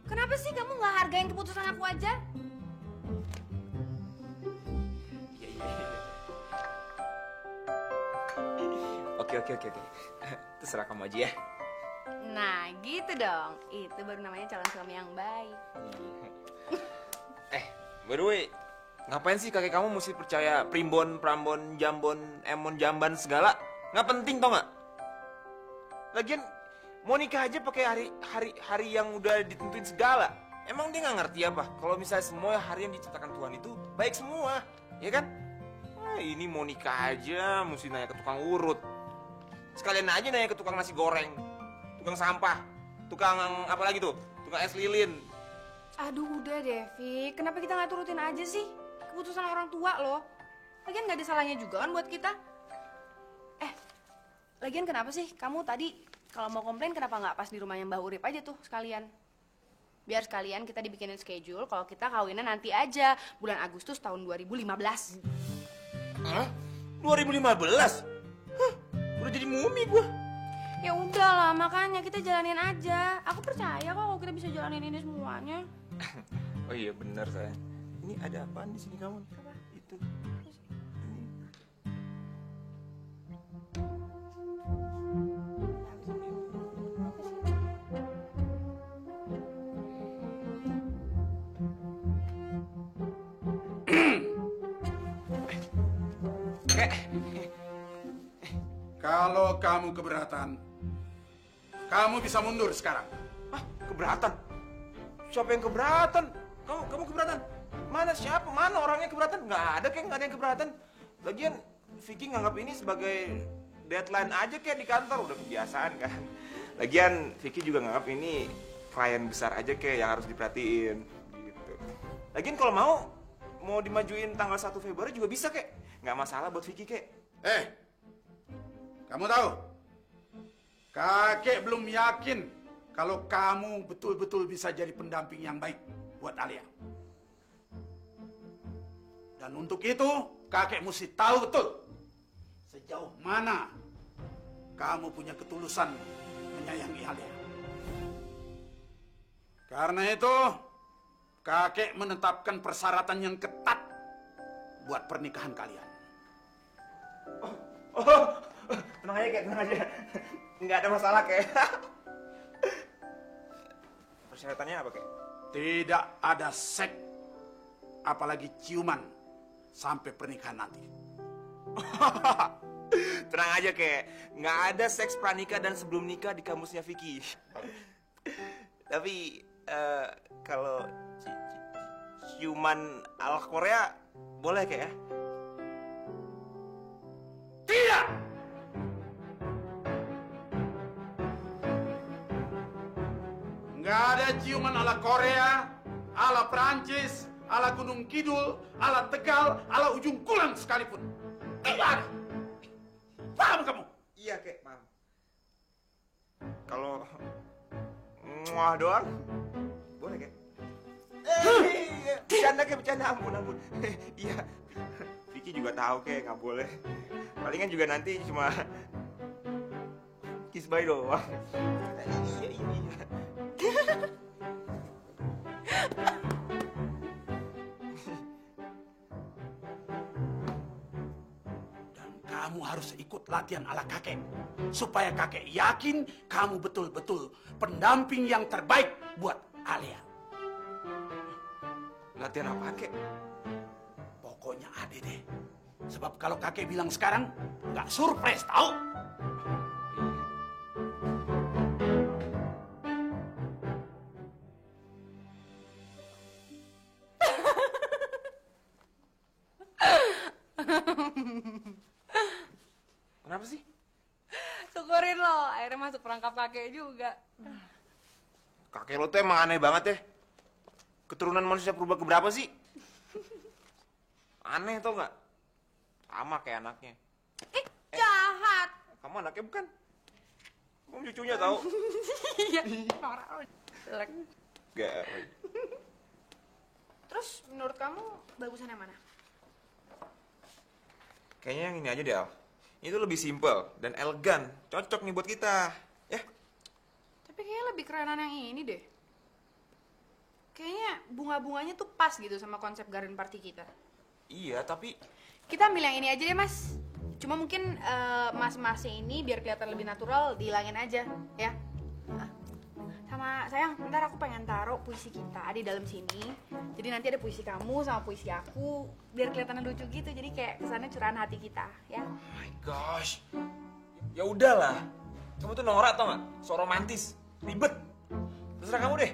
Kenapa sih kamu nggak hargain keputusan aku aja? Iya. Oke. Terserah kamu aja ya. Nah, gitu dong. Itu baru namanya calon suami yang baik. By the way, ngapain sih kakek kamu mesti percaya primbon, prambon, jambon, emon, jamban segala? Nggak penting tau nggak? Lagian mau nikah aja pakai hari yang udah ditentuin segala. Emang dia nggak ngerti apa? Kalau misalnya semua hari yang diciptakan Tuhan itu baik semua, ya kan? Ini mau nikah aja mesti nanya ke tukang urut. Sekalian aja nanya ke tukang nasi goreng, tukang sampah, tukang apa lagi tuh? Tukang es lilin. Aduh udah deh, Vic. Kenapa kita nggak turutin aja sih? Keputusan orang tua loh. Lagian nggak ada salahnya juga kan buat kita. Lagian kenapa sih kamu tadi kalau mau komplain kenapa nggak pas di rumahnya Mbah Urip aja tuh sekalian? Biar sekalian kita dibikinin schedule kalau kita kawinnya nanti aja bulan Agustus tahun 2015. Hah? 2015? Hah? Udah jadi mumi gua. Ya udahlah, makanya kita jalanin aja. Aku percaya kok kalau kita bisa jalanin ini semuanya. Oh iya benar sayang. Ini ada apaan di sini kamu? Apa? Itu. kek. Kalau kamu keberatan, kamu bisa mundur sekarang. Hah, keberatan? Siapa yang keberatan? Kamu keberatan? Mana siapa? Mana orangnya keberatan? Nggak ada yang keberatan. Lagian Vicky nganggap ini sebagai deadline aja kayak di kantor, udah kebiasaan kan. Lagian Vicky juga nganggap ini klien besar aja kayak yang harus diperhatiin gitu. Lagian kalau mau dimajuin tanggal 1 Februari juga bisa kek. Nggak masalah buat Vicky kek. Kamu tahu? Kakek belum yakin kalau kamu betul-betul bisa jadi pendamping yang baik buat Alia. Dan untuk itu, kakek mesti tahu betul sejauh mana kamu punya ketulusan menyayangi Alia. Karena itu, kakek menetapkan persyaratan yang ketat buat pernikahan kalian. Tenang aja kek, tenang aja. Nggak ada masalah kek. Persyaratannya apa kek? Tidak ada seks, apalagi ciuman sampai pernikahan nanti. Tenang aja kek, nggak ada seks pranikah dan sebelum nikah di kamusnya Vicky. Tapi kalau ciuman ala Korea boleh kek ya? Tidak! Nggak ada ciuman ala Korea, ala Perancis, ala Gunung Kidul, ala Tegal, ala Ujung Kulon sekalipun. Tidak ada. Paham kamu? Iya kek, paham. Kalau muah doang, boleh kek? Bercanda kek, bercanda, ampun. Iya, Vicky juga tahu kek, nggak boleh. Palingan juga nanti cuma kiss bye doang. Iya. Dan kamu harus ikut latihan ala kakek. Supaya kakek yakin kamu betul-betul pendamping yang terbaik buat Alia. Latihan apaan kek? Pokoknya ada deh. Sebab kalau kakek bilang sekarang, nggak surprise tahu. Kenapa sih? Syukurin lo, akhirnya masuk perangkap kakek juga. Kakek lo tuh emang aneh banget ya. Keturunan manusia purba keberapa sih? Aneh tau nggak? Sama kayak anaknya. Jahat. Kamu anaknya bukan? Kamu cucunya tau? Iya, norak lo. Jelek. Gak. Terus menurut kamu bagusan yang mana? Kayaknya yang ini aja deh, Al. Ini tuh lebih simple dan elegan. Cocok nih buat kita. Ya? Tapi kayaknya lebih kerenan yang ini deh. Kayaknya bunga-bunganya tuh pas gitu sama konsep garden party kita. Iya, tapi... Kita ambil yang ini aja deh, Mas. Cuma mungkin mas-masnya ini biar kelihatan lebih natural, dihilangin aja, ya. Sama sayang, ntar aku pengen taruh puisi kita di dalam sini. Jadi nanti ada puisi kamu sama puisi aku, biar kelihatan lucu gitu. Jadi kayak kesannya curahan hati kita, ya. Oh my gosh. Ya udahlah. Kamu tuh norak tau gak? So romantis, ribet. Terserah kamu deh.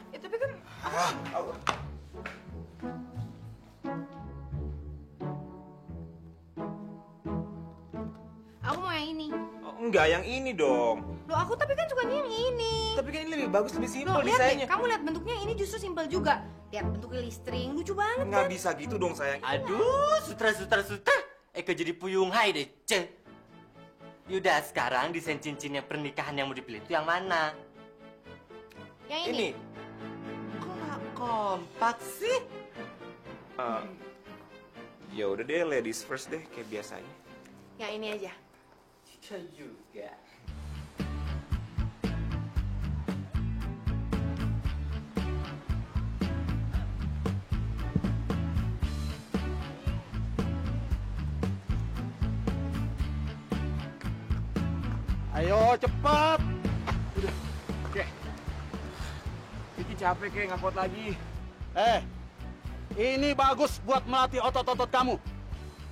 Ya tapi kan aku mau yang ini. Oh, enggak, yang ini dong. Loh aku tapi kan sukanya yang ini. Tapi kan ini lebih bagus, lebih Loh simpel lihat deh, desainnya. kamu lihat bentuknya ini justru simpel juga. Lihat bentuknya listring, lucu banget Nggak kan? bisa gitu dong, sayang. Aduh, sutra. Eka jadi puyung hai deh, ce. Yaudah, sekarang desain cincinnya pernikahan yang mau dipilih itu yang mana? Yang ini. Kok nggak kompak sih? Ya udah deh, ladies first deh, kayak biasanya. Yang ini aja. Bisa juga. Ayo cepat. Oke. Vicky capek kayak ngangkut lagi. Ini bagus buat melatih otot-otot kamu.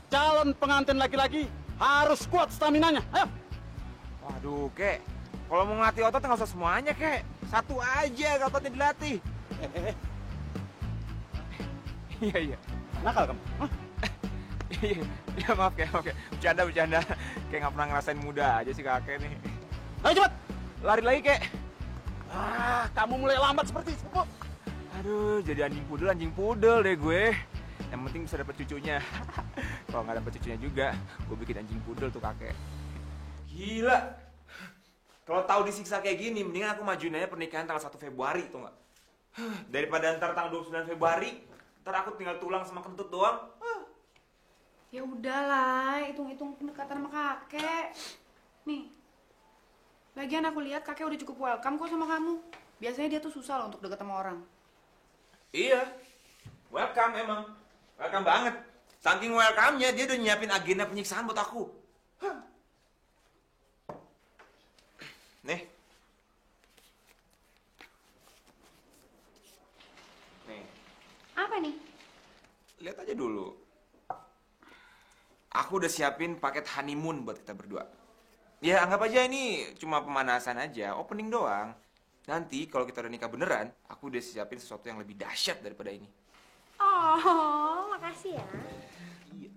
Calon pengantin laki-laki harus kuat staminanya. Ayo. Waduh, kek. Kalau mau ngelatih otot nggak usah semuanya, kek. Satu aja ototnya dilatih. Iya, iya. Nakal kamu? Hah? Iya, maaf, kek. Bercanda. Kayak nggak pernah ngerasain muda aja sih kakek nih. Ayo cepat. Lari lagi, kek. Kamu mulai lambat seperti itu. Aduh, jadi anjing pudel deh gue. Yang penting bisa dapet cucunya. Kalau nggak dapet cucunya juga, gue bikin anjing pudel tuh kakek. Gila. Kalau tahu disiksa kayak gini, mendingan aku majuin aja pernikahan tanggal 1 Februari, tuh nggak? Daripada ntar tanggal 29 Februari, ntar aku tinggal tulang sama kentut doang. Ya udahlah, hitung-hitung pendekatan sama kakek. Nih, lagian aku lihat kakek udah cukup welcome kok sama kamu. Biasanya dia tuh susah loh untuk deket sama orang. Iya, welcome emang. Welcome banget. Saking welcome-nya, dia udah nyiapin agenda penyiksaan buat aku. Nih. Apa nih? Lihat aja dulu. Aku udah siapin paket honeymoon buat kita berdua. Ya, anggap aja ini cuma pemanasan aja, opening doang. Nanti kalau kita udah nikah beneran, aku udah siapin sesuatu yang lebih dahsyat daripada ini. Oh, makasih ya. Iya.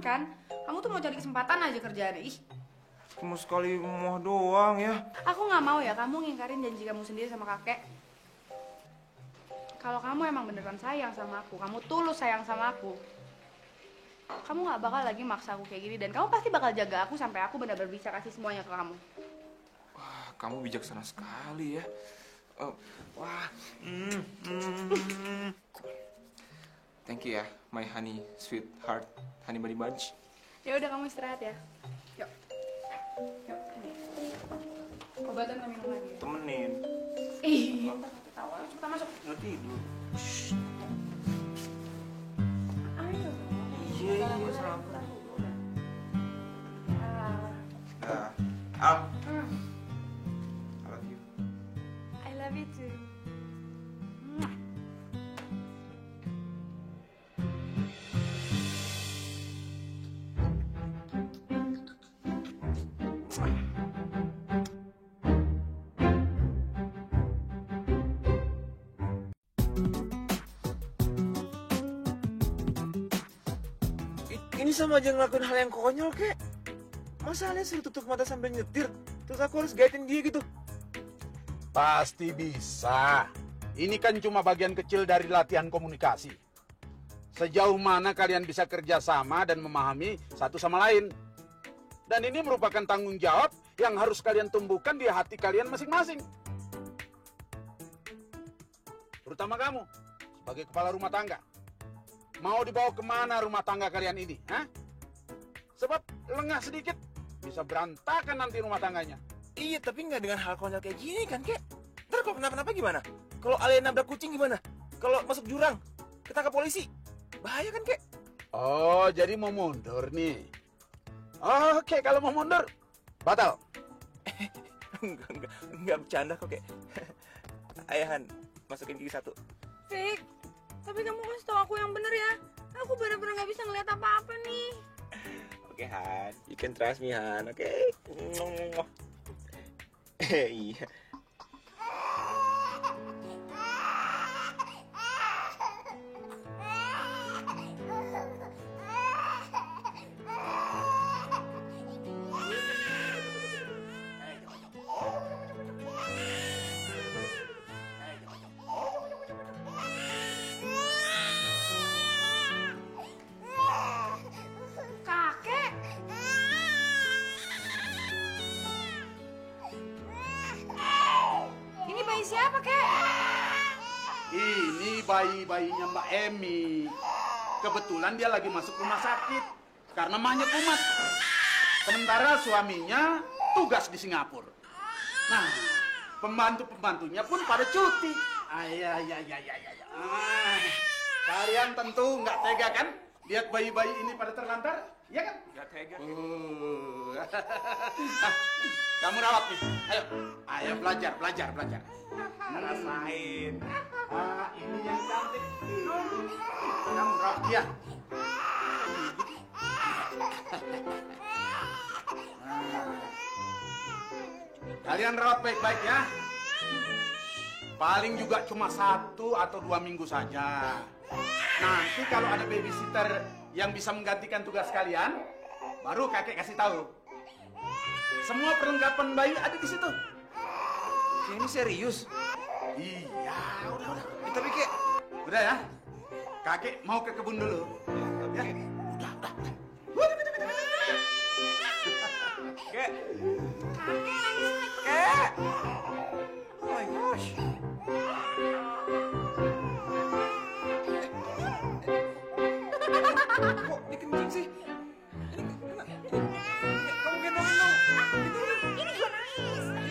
Kan? Kamu tuh mau cari kesempatan aja kerjaannya. Ih, Cuma sekali mau doang ya. aku nggak mau ya kamu ngingkarin janji kamu sendiri sama kakek. Kalau kamu emang beneran sayang sama aku, kamu tulus sayang sama aku, kamu nggak bakal lagi maksa aku kayak gini dan kamu pasti bakal jaga aku sampai aku benar-benar bisa kasih semuanya ke kamu. Wah, kamu bijaksana sekali ya. Wah. Thank you ya, my honey sweetheart, honey bunny bunch. Ya udah kamu istirahat ya. Yuk. Yuk, ini. Obatan kamu minum lagi. Ya? Temenin. Ih, ketawa. Kita masuk. Nggak tidur. Ayo. Iya, selamat. Al. I love you. I love you too. Ini sama aja ngelakuin hal yang konyol, kek. Masa Alia suruh tutup mata sambil nyetir, terus aku harus gaitin dia gitu? Pasti bisa. Ini kan cuma bagian kecil dari latihan komunikasi. Sejauh mana kalian bisa kerjasama dan memahami satu sama lain. Dan ini merupakan tanggung jawab yang harus kalian tumbuhkan di hati kalian masing-masing. Terutama kamu, sebagai kepala rumah tangga. Mau dibawa kemana rumah tangga kalian ini? Hah? Sebab lengah sedikit, bisa berantakan nanti rumah tangganya. Iya, tapi nggak dengan hal konyol kayak gini kan, kek? Ntar kalau kenapa-napa gimana? Kalau Alia nabrak kucing gimana? Kalau masuk jurang, ketangkap polisi, bahaya kan, kek? Oh, jadi mau mundur nih. Oke, kalau mau mundur, batal. Enggak bercanda kok, kek. Ayahan, masukin gigi satu. Fik, tapi kamu kasih tau aku yang bener ya. Aku bener-bener gak bisa ngeliat apa-apa nih. Oke, Han. You can trust me, Han. Oke? Iya. Kakek. Ini bayi siapa, Kek? Ini bayi-bayinya Mbak Emi. Kebetulan dia lagi masuk rumah sakit karena mahnya kumat. Sementara suaminya tugas di Singapura. Nah, pembantu-pembantunya pun pada cuti. Kalian tentu nggak tega kan lihat bayi-bayi ini pada terlantar, ya kan? Gak tega. Ah, kamu rawat nih. Ayo, ayo belajar. Rasain. Ah, ini yang cantik. Kamu rawat dia. Kalian rawat baik-baik ya. Paling juga cuma 1 atau 2 minggu saja. Nanti kalau ada babysitter yang bisa menggantikan tugas kalian, baru kakek kasih tahu. Semua perlengkapan bayi ada di situ. Kayak ini serius. Iya, udah. Tapi kayak Udah ya. Kakek mau ke kebun dulu. Ya. Udah. Kek. Kek. Oh my gosh. Kok dikencing sih? Kamu gendongin dong. Ini juga nangis.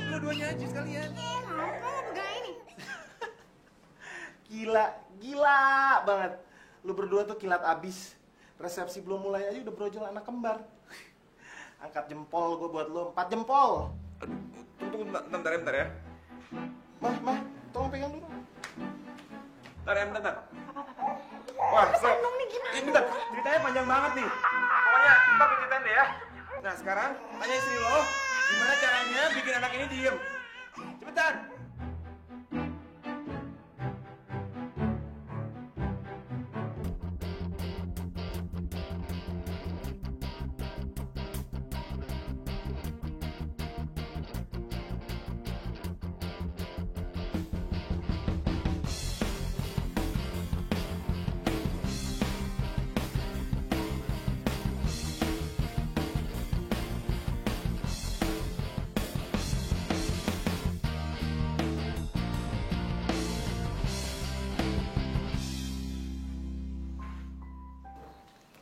Dua-duanya aja sekalian. Kamu pegang ini. Gila banget. Lu berdua tuh kilat abis. Resepsi belum mulai aja udah brojol anak kembar. Angkat jempol gue buat lu, 4 jempol. Tunggu, bentar ya. Mah, tolong pegang dulu. Bentar. Wah, stop. Ini bentar, ceritanya panjang banget nih. Pokoknya, ntar gue ceritain deh ya. Nah, sekarang tanya istri lo, gimana caranya bikin anak ini diem. Cepetan.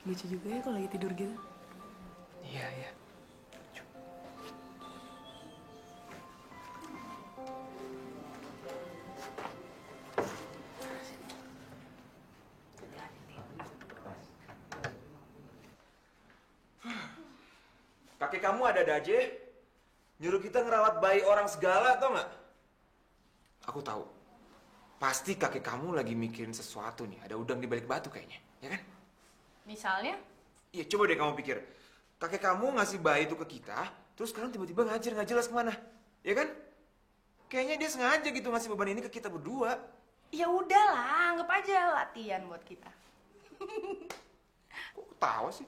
Lucu juga ya kalau lagi tidur gitu. Iya. Kakek kamu ada-ada aja. Nyuruh kita ngerawat bayi orang segala, tau nggak? Aku tahu. Pasti kakek kamu lagi mikirin sesuatu nih. Ada udang di balik batu kayaknya, ya kan? Misalnya? Iya, coba deh kamu pikir. Kakek kamu ngasih bayi itu ke kita, terus sekarang tiba-tiba ngajar nggak jelas kemana, ya kan? Kayaknya dia sengaja gitu ngasih beban ini ke kita berdua. Ya udahlah, anggap aja latihan buat kita. Kok ketawa sih?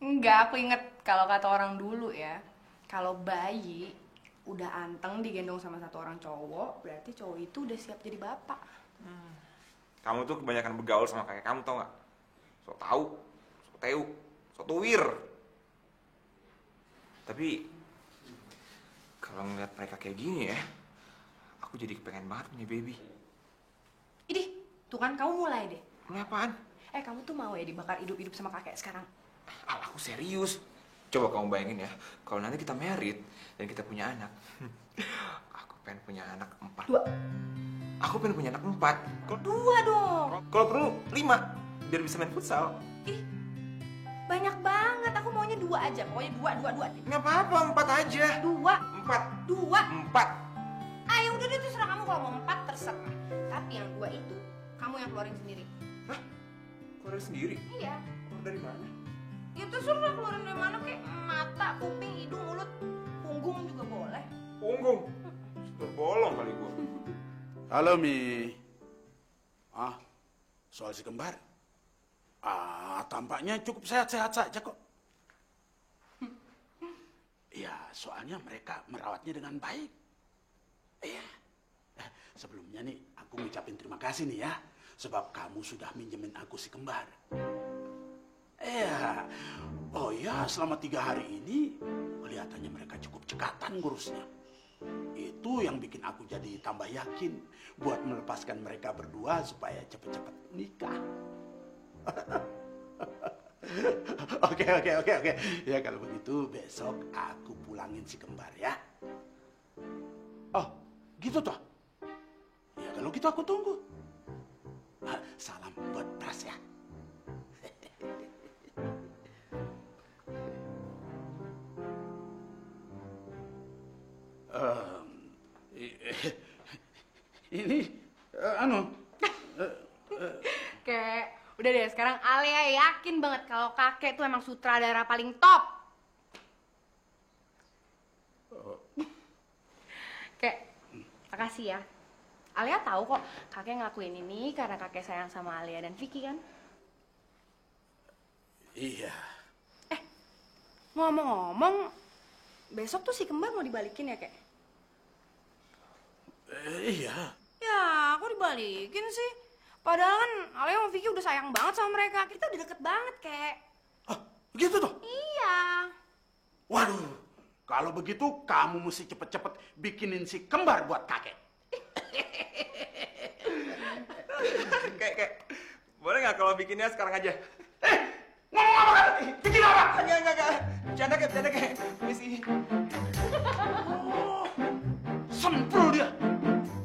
Enggak, aku inget kalau kata orang dulu ya, kalau bayi udah anteng digendong sama satu orang cowok, berarti cowok itu udah siap jadi bapak. Kamu tuh kebanyakan bergaul sama kakek kamu, tau nggak? Sok tahu, sok teu, sok tuwir. Tapi kalau ngeliat mereka kayak gini ya, aku jadi pengen banget punya baby. Idih, tuh kan kamu mulai deh. Mulai apaan? Kamu tuh mau ya dibakar hidup-hidup sama kakek sekarang? Aku serius. Coba kamu bayangin ya, kalau nanti kita married dan kita punya anak. Aku pengen punya anak 4. 2. Aku pengen punya anak 4. 2 dong. Kalau perlu 5, biar bisa main futsal. Ih, banyak banget. Aku maunya 2 aja. Pokoknya 2. Nggak apa-apa, 4 aja. 2. 4. Ya udah deh, terserah kamu. Kalau mau 4 terserah. Tapi yang 2 itu kamu yang keluarin sendiri. Hah? Keluar sendiri? Iya. Keluar dari mana? Ya terserah keluarin dari mana kek. Mata, kuping, hidung, mulut, punggung juga boleh. Punggung? Terbolong kali gua. Halo, Mi. Soal si kembar? Tampaknya cukup sehat-sehat saja kok. Ya, soalnya mereka merawatnya dengan baik. Iya. Sebelumnya nih, aku ngucapin terima kasih nih ya. Sebab kamu sudah minjemin aku si kembar. Iya. Oh ya, selama 3 hari ini, kelihatannya mereka cukup cekatan ngurusnya. Itu yang bikin aku jadi tambah yakin buat melepaskan mereka berdua supaya cepet-cepet nikah. Oke. Ya kalau begitu besok aku pulangin si kembar ya. Oh, gitu toh? Ya kalau gitu aku tunggu. Salam buat Pras ya. Ini, Kek, udah deh sekarang Alia yakin banget kalau kakek tuh emang sutradara paling top. Kek, makasih ya. Alia tahu kok kakek ngelakuin ini karena kakek sayang sama Alia dan Vicky kan? Iya. Ngomong-ngomong, besok tuh si kembar mau dibalikin ya, Kek? Iya. Ya, kok dibalikin sih? Padahal kan Alia sama Vicky udah sayang banget sama mereka. Kita udah deket banget, Kek. Ah, begitu tuh? Iya. Waduh, kalau begitu kamu mesti cepet-cepet bikinin si kembar buat kakek. Kayak, boleh nggak kalau bikinnya sekarang aja? Ngomong apa kan? Bikin apa? Enggak. Bercanda kayak. Misi. Oh, sempul dia.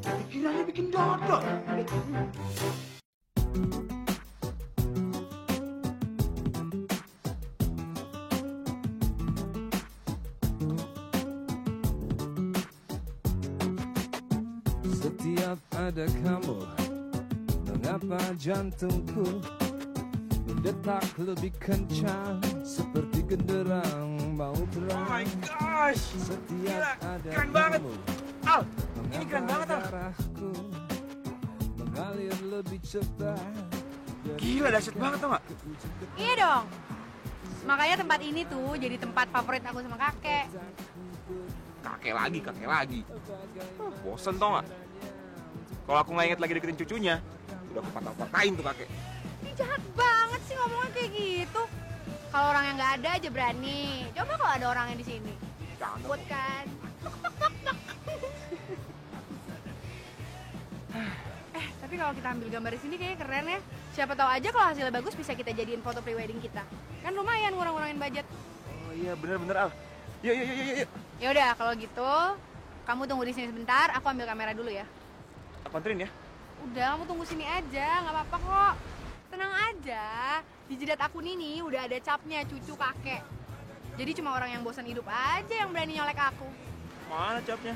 Dikiranya bikin dodol. Setiap ada kamu, mengapa jantungku berdetak lebih kencang seperti genderang mau perang. Oh my gosh, Setiap gila, ada keren banget. kamu, Al, ini keren banget Al. darahku mengalir lebih cepat. Gila, dahsyat banget tau gak? Iya dong. Makanya tempat ini tuh jadi tempat favorit aku sama kakek. Kakek lagi. Bosen tau gak? Kalau aku nggak inget lagi deketin cucunya, udah aku patah-patahin tuh kakek. Ini jahat banget sih ngomongnya kayak gitu. Kalau orang yang nggak ada aja berani. Coba kalau ada orangnya di sini. Jangan Buat kan. Tapi kalau kita ambil gambar di sini kayaknya keren ya. Siapa tahu aja kalau hasilnya bagus bisa kita jadiin foto pre-wedding kita. Kan lumayan ngurang-ngurangin budget. Oh iya, bener Al. Yuk. Ya udah kalau gitu, kamu tunggu di sini sebentar, aku ambil kamera dulu ya. Aku anterin ya. Udah, kamu tunggu sini aja, nggak apa-apa kok. Tenang aja, di jidat akun ini udah ada capnya cucu kakek. Jadi cuma orang yang bosan hidup aja yang berani nyolek aku. Mana capnya?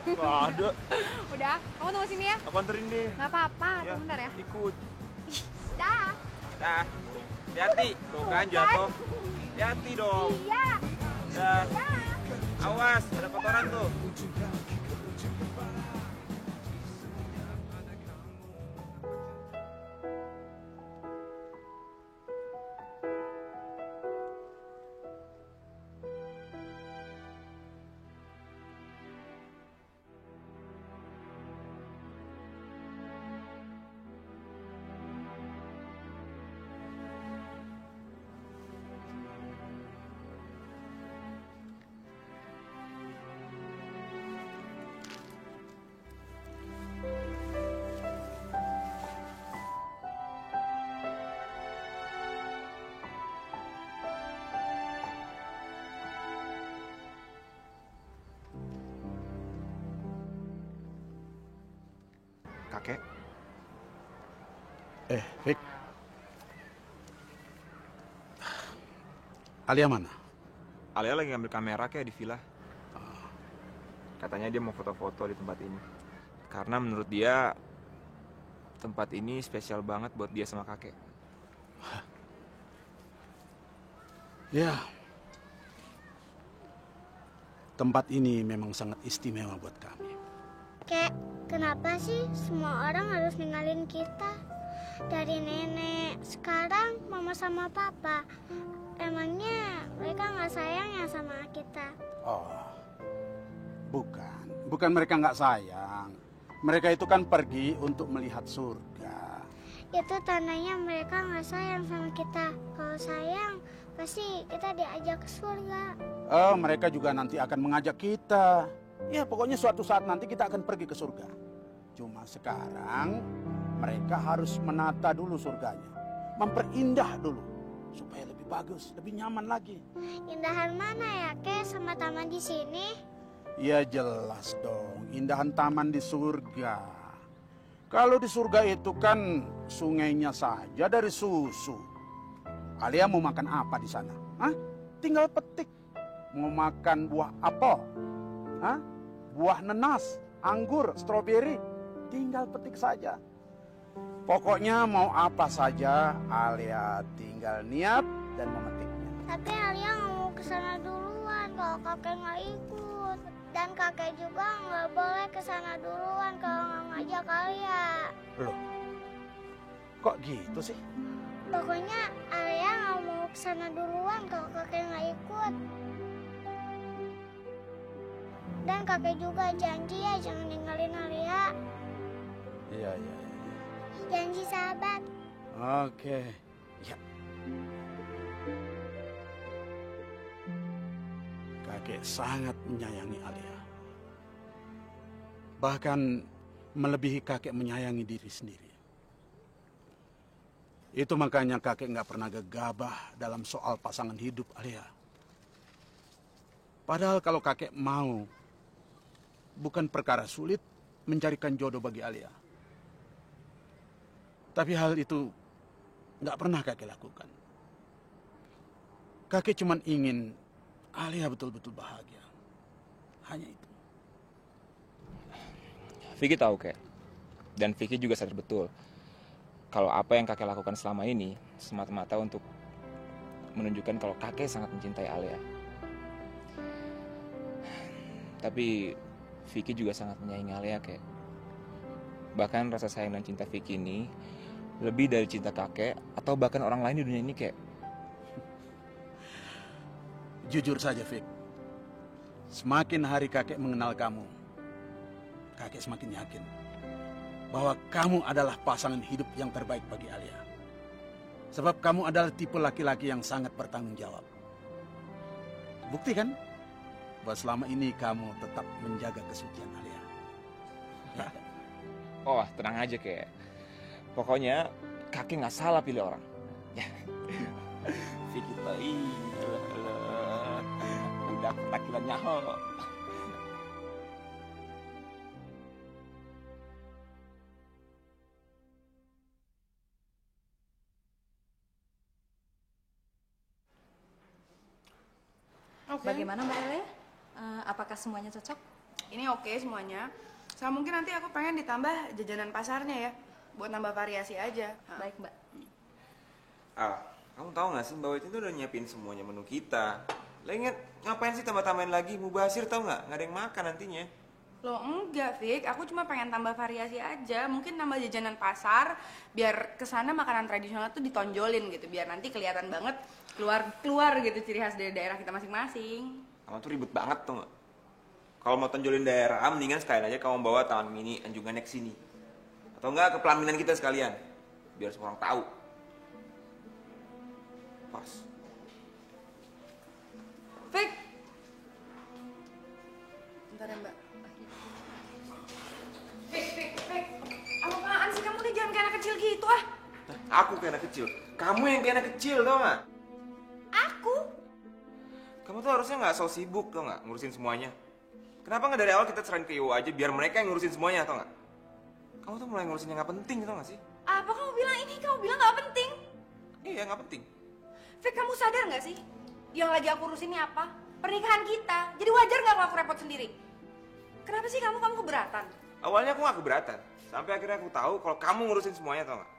Gak ada. Udah, kamu tunggu sini ya. Aku anterin deh. Nggak apa-apa, Ya, sebentar ya. ikut. Dah. Dah. Hati-hati. Tuh kan jatuh. Hati-hati dong. Iya. Dah. Awas, ada kotoran tuh. Kakek. Vic. Alia mana? Alia lagi ngambil kamera kayak di villa. Katanya dia mau foto-foto di tempat ini. Karena menurut dia tempat ini spesial banget buat dia sama kakek. Ya. Tempat ini memang sangat istimewa buat kami. Kek, kenapa sih semua orang harus ninggalin kita? Dari nenek, sekarang mama sama papa. Emangnya mereka nggak sayang ya sama kita? Oh, bukan mereka nggak sayang. Mereka itu kan pergi untuk melihat surga. Itu tandanya mereka nggak sayang sama kita. Kalau sayang, pasti kita diajak ke surga. Mereka juga nanti akan mengajak kita. Ya, pokoknya suatu saat nanti kita akan pergi ke surga. Cuma sekarang mereka harus menata dulu surganya. Memperindah dulu. Supaya lebih bagus, lebih nyaman lagi. Indahan mana ya, Kek, sama taman di sini? Ya jelas dong, indahan taman di surga. Kalau di surga itu kan sungainya saja dari susu. Alia mau makan apa di sana? Hah? Tinggal petik. Mau makan buah apel? Hah? buah nanas, anggur, stroberi, tinggal petik saja. Pokoknya mau apa saja, Alia tinggal niat dan memetiknya. Tapi Alia nggak mau kesana duluan kalau kakek nggak ikut. Dan kakek juga nggak boleh kesana duluan kalau nggak ngajak Alia. Loh, kok gitu sih? Pokoknya Alia nggak mau kesana duluan kalau kakek nggak ikut. Dan kakek juga janji ya jangan ninggalin Alia. Iya. Janji sahabat. Oke. Ya. Kakek sangat menyayangi Alia. Bahkan melebihi kakek menyayangi diri sendiri. Itu makanya kakek nggak pernah gegabah dalam soal pasangan hidup Alia. Padahal kalau kakek mau, bukan perkara sulit mencarikan jodoh bagi Alia. Tapi hal itu nggak pernah kakek lakukan. Kakek cuma ingin Alia betul-betul bahagia. Hanya itu. Vicky tahu, Kek. Dan Vicky juga sadar betul kalau apa yang kakek lakukan selama ini semata-mata untuk menunjukkan kalau kakek sangat mencintai Alia. Tapi Vicky juga sangat menyayangi Alia, Kek. Bahkan rasa sayang dan cinta Vicky ini lebih dari cinta kakek atau bahkan orang lain di dunia ini, Kek. Jujur saja, Vic. Semakin hari kakek mengenal kamu, kakek semakin yakin bahwa kamu adalah pasangan hidup yang terbaik bagi Alia. Sebab kamu adalah tipe laki-laki yang sangat bertanggung jawab. Bukti kan? Bahwa selama ini kamu tetap menjaga kesucian Alia. Ya. Oh, tenang aja, Kek. Pokoknya kakek nggak salah pilih orang. Ya. Vicky tuh, udah ketakilan nyaho. Bagaimana Mbak Ele? Apakah semuanya cocok? Ini oke semuanya. Sama mungkin nanti aku pengen ditambah jajanan pasarnya ya. Buat nambah variasi aja. Baik, Mbak. Kamu tahu nggak sih Mbak Wit itu udah nyiapin semuanya menu kita. Lah inget, ngapain sih tambah-tambahin lagi? Mubazir tahu nggak? Nggak ada yang makan nantinya. Loh enggak, Vic. Aku cuma pengen tambah variasi aja. Mungkin tambah jajanan pasar, biar kesana makanan tradisional tuh ditonjolin gitu. Biar nanti kelihatan banget keluar gitu ciri khas dari daerah kita masing-masing. Kamu tuh ribet banget tuh nggak? Kalau mau tonjolin daerah, mendingan sekalian aja kamu bawa Taman Mini Anjungan ke sini. Atau enggak ke pelaminan kita sekalian. Biar semua orang tahu. Pas. Vic! Bentar ya, Mbak. Vic. Apaan sih kamu nih? Jangan kayak anak kecil gitu ah. Aku kayak anak kecil. Kamu yang kayak anak kecil, tau nggak? Aku? Kamu tuh harusnya nggak so sibuk, tau nggak? Ngurusin semuanya. Kenapa nggak dari awal kita serahin ke Iwo aja, biar mereka yang ngurusin semuanya, tau nggak? Kamu tuh mulai ngurusin yang nggak penting, tau nggak sih? Apa kamu bilang ini? Kamu bilang nggak penting? Iya, nggak penting. Vic, kamu sadar nggak sih? Yang lagi aku urusin ini apa? Pernikahan kita. Jadi wajar nggak kalau aku repot sendiri? Kenapa sih kamu keberatan? Awalnya aku nggak keberatan. Sampai akhirnya aku tahu kalau kamu ngurusin semuanya, tau nggak?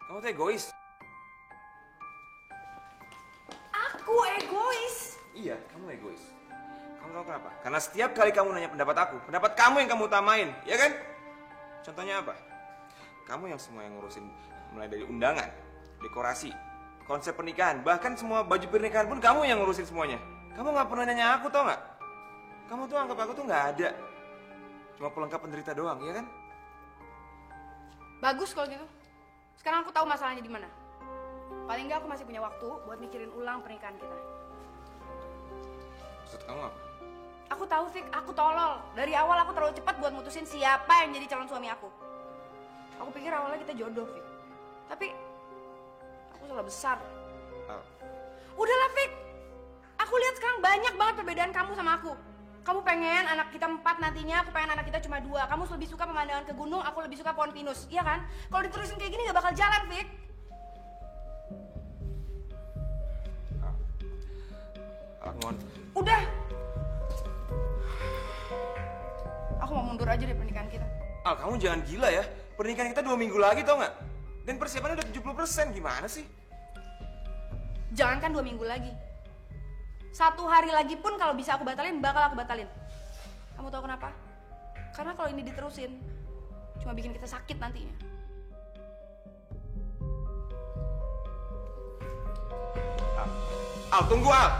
Kamu tuh egois. Aku egois? Iya, kamu egois. Kamu tahu kenapa? Karena setiap kali kamu nanya pendapat kamu yang kamu utamain, ya kan? Contohnya apa? Kamu yang semua yang ngurusin, mulai dari undangan, dekorasi, konsep pernikahan, bahkan semua baju pernikahan pun kamu yang ngurusin semuanya. Kamu nggak pernah nanya aku, tau nggak? Kamu tuh anggap aku tuh nggak ada. Cuma pelengkap penderita doang, ya kan? Bagus kalau gitu. Sekarang aku tahu masalahnya di mana. Paling nggak aku masih punya waktu buat mikirin ulang pernikahan kita. Maksud kamu apa? Aku tahu, Vic, aku tolol. Dari awal aku terlalu cepat buat mutusin siapa yang jadi calon suami aku. Aku pikir awalnya kita jodoh, Vic. Tapi aku salah besar. Udahlah, Vic. Aku lihat sekarang banyak banget perbedaan kamu sama aku. Kamu pengen anak kita 4 nantinya, aku pengen anak kita cuma 2. Kamu lebih suka pemandangan ke gunung, aku lebih suka pohon pinus. Iya kan? Kalau diterusin kayak gini gak bakal jalan, Vic. Mohon. Udah. mundur aja deh pernikahan kita. Al, kamu jangan gila ya. Pernikahan kita 2 minggu lagi tau nggak? Dan persiapannya udah 70%, gimana sih? Jangankan 2 minggu lagi. 1 hari lagi pun kalau bisa aku batalin, bakal aku batalin. Kamu tahu kenapa? Karena kalau ini diterusin, cuma bikin kita sakit nantinya. Al, tunggu Al.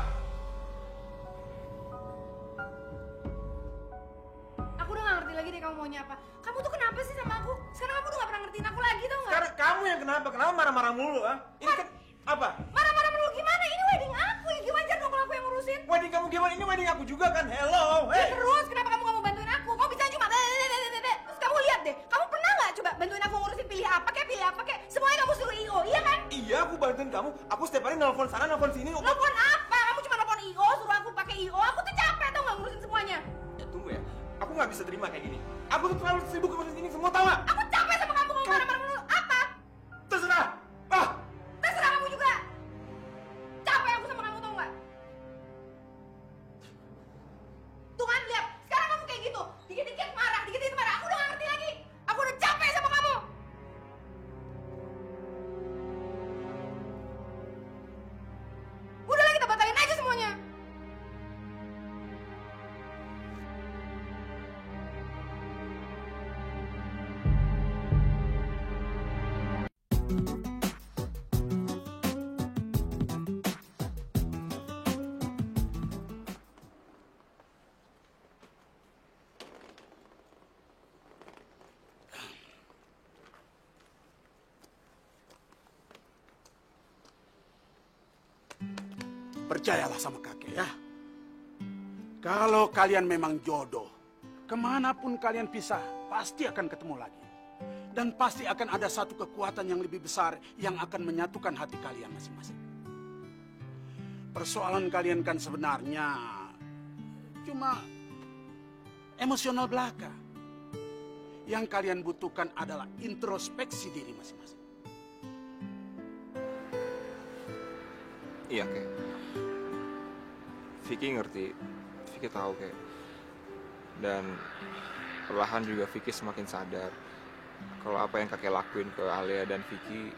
Aku udah gak ngerti lagi deh kamu maunya apa. Kamu tuh kenapa sih sama aku? Sekarang kamu udah gak pernah ngertiin aku lagi tau gak? Sekarang kamu yang kenapa? Kenapa marah-marah mulu, ah? Ini kan apa? Marah-marah mulu gimana? Ini wedding aku ya, wajar dong kalau aku yang ngurusin. Wedding kamu gimana? Ini wedding aku juga kan? Hello, Ya terus, kenapa kamu gak mau bantuin aku? Kamu bisa cuma terus kamu lihat deh, kamu pernah gak coba bantuin aku ngurusin pilih apa kek? Semuanya kamu suruh IO, iya kan? Iya, aku bantuin kamu. Aku setiap hari nelfon sana, nelfon sini. Nelfon apa? Kamu cuma nelfon IO, suruh aku pakai IO. Aku tuh capek tau gak ngurusin semuanya. Ya tunggu ya, aku nggak bisa terima kayak gini. Aku tuh terlalu sibuk ngurusin ini semua, tau gak? Aku capek sama kamu marah-marah mulu. Apa? Terserah. Ah, Terserah kamu juga. Capek aku sama kamu tau gak? Tuh kan, lihat. Sekarang kamu kayak gitu. Dikit-dikit marah. Aku udah gak ngerti lagi. Aku udah capek sama kamu. Udah lah, kita batalin aja semuanya. Percayalah sama kakek ya. Kalau kalian memang jodoh, kemanapun kalian pisah, pasti akan ketemu lagi. Dan pasti akan ada satu kekuatan yang lebih besar yang akan menyatukan hati kalian masing-masing. Persoalan kalian kan sebenarnya cuma emosional belaka. Yang kalian butuhkan adalah introspeksi diri masing-masing. iya kayak. Vicky ngerti, Vicky tahu kayak. Dan perlahan juga Vicky semakin sadar kalau apa yang kakek lakuin ke Alia dan Vicky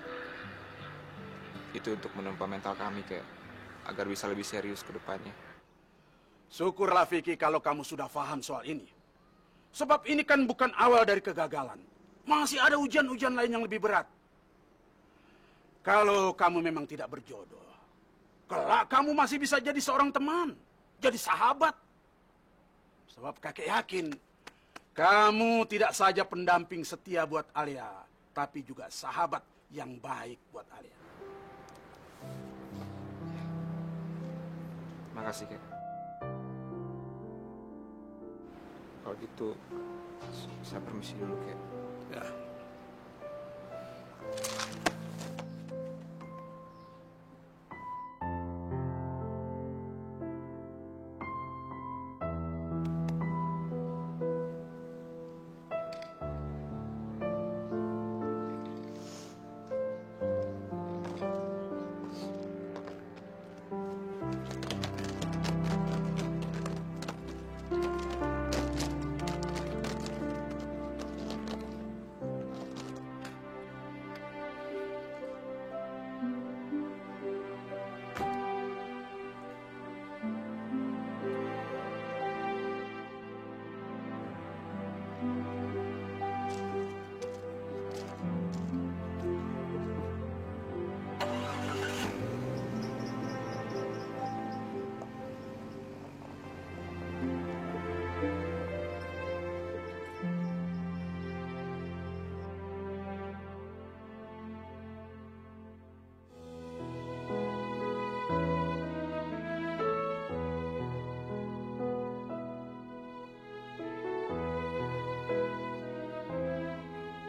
itu untuk menempa mental kami kayak agar bisa lebih serius ke depannya. Syukurlah Vicky kalau kamu sudah paham soal ini. Sebab ini kan bukan awal dari kegagalan. Masih ada ujian-ujian lain yang lebih berat. Kalau kamu memang tidak berjodoh, kelak kamu masih bisa jadi seorang teman, jadi sahabat. Sebab kakek yakin, kamu tidak saja pendamping setia buat Alia, tapi juga sahabat yang baik buat Alia. Makasih kek. Kalau gitu, saya permisi dulu kek. Ya.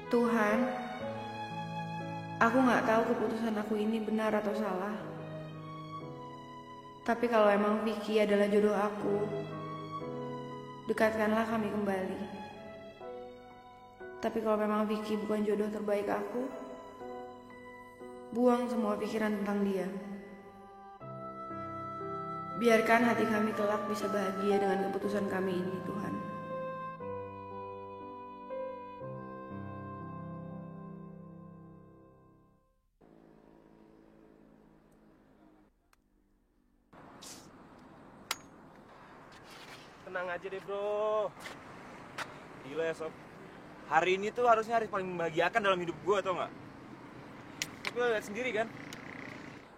Tuhan, aku nggak tahu keputusan aku ini benar atau salah. Tapi kalau emang Vicky adalah jodoh aku, dekatkanlah kami kembali. Tapi kalau memang Vicky bukan jodoh terbaik aku, buang semua pikiran tentang dia. Biarkan hati kami kelak bisa bahagia dengan keputusan kami ini, Tuhan. tenang aja deh bro. Gila ya Sob. Hari ini tuh harusnya hari paling membahagiakan dalam hidup gue, tau nggak? Tapi lo lihat sendiri kan.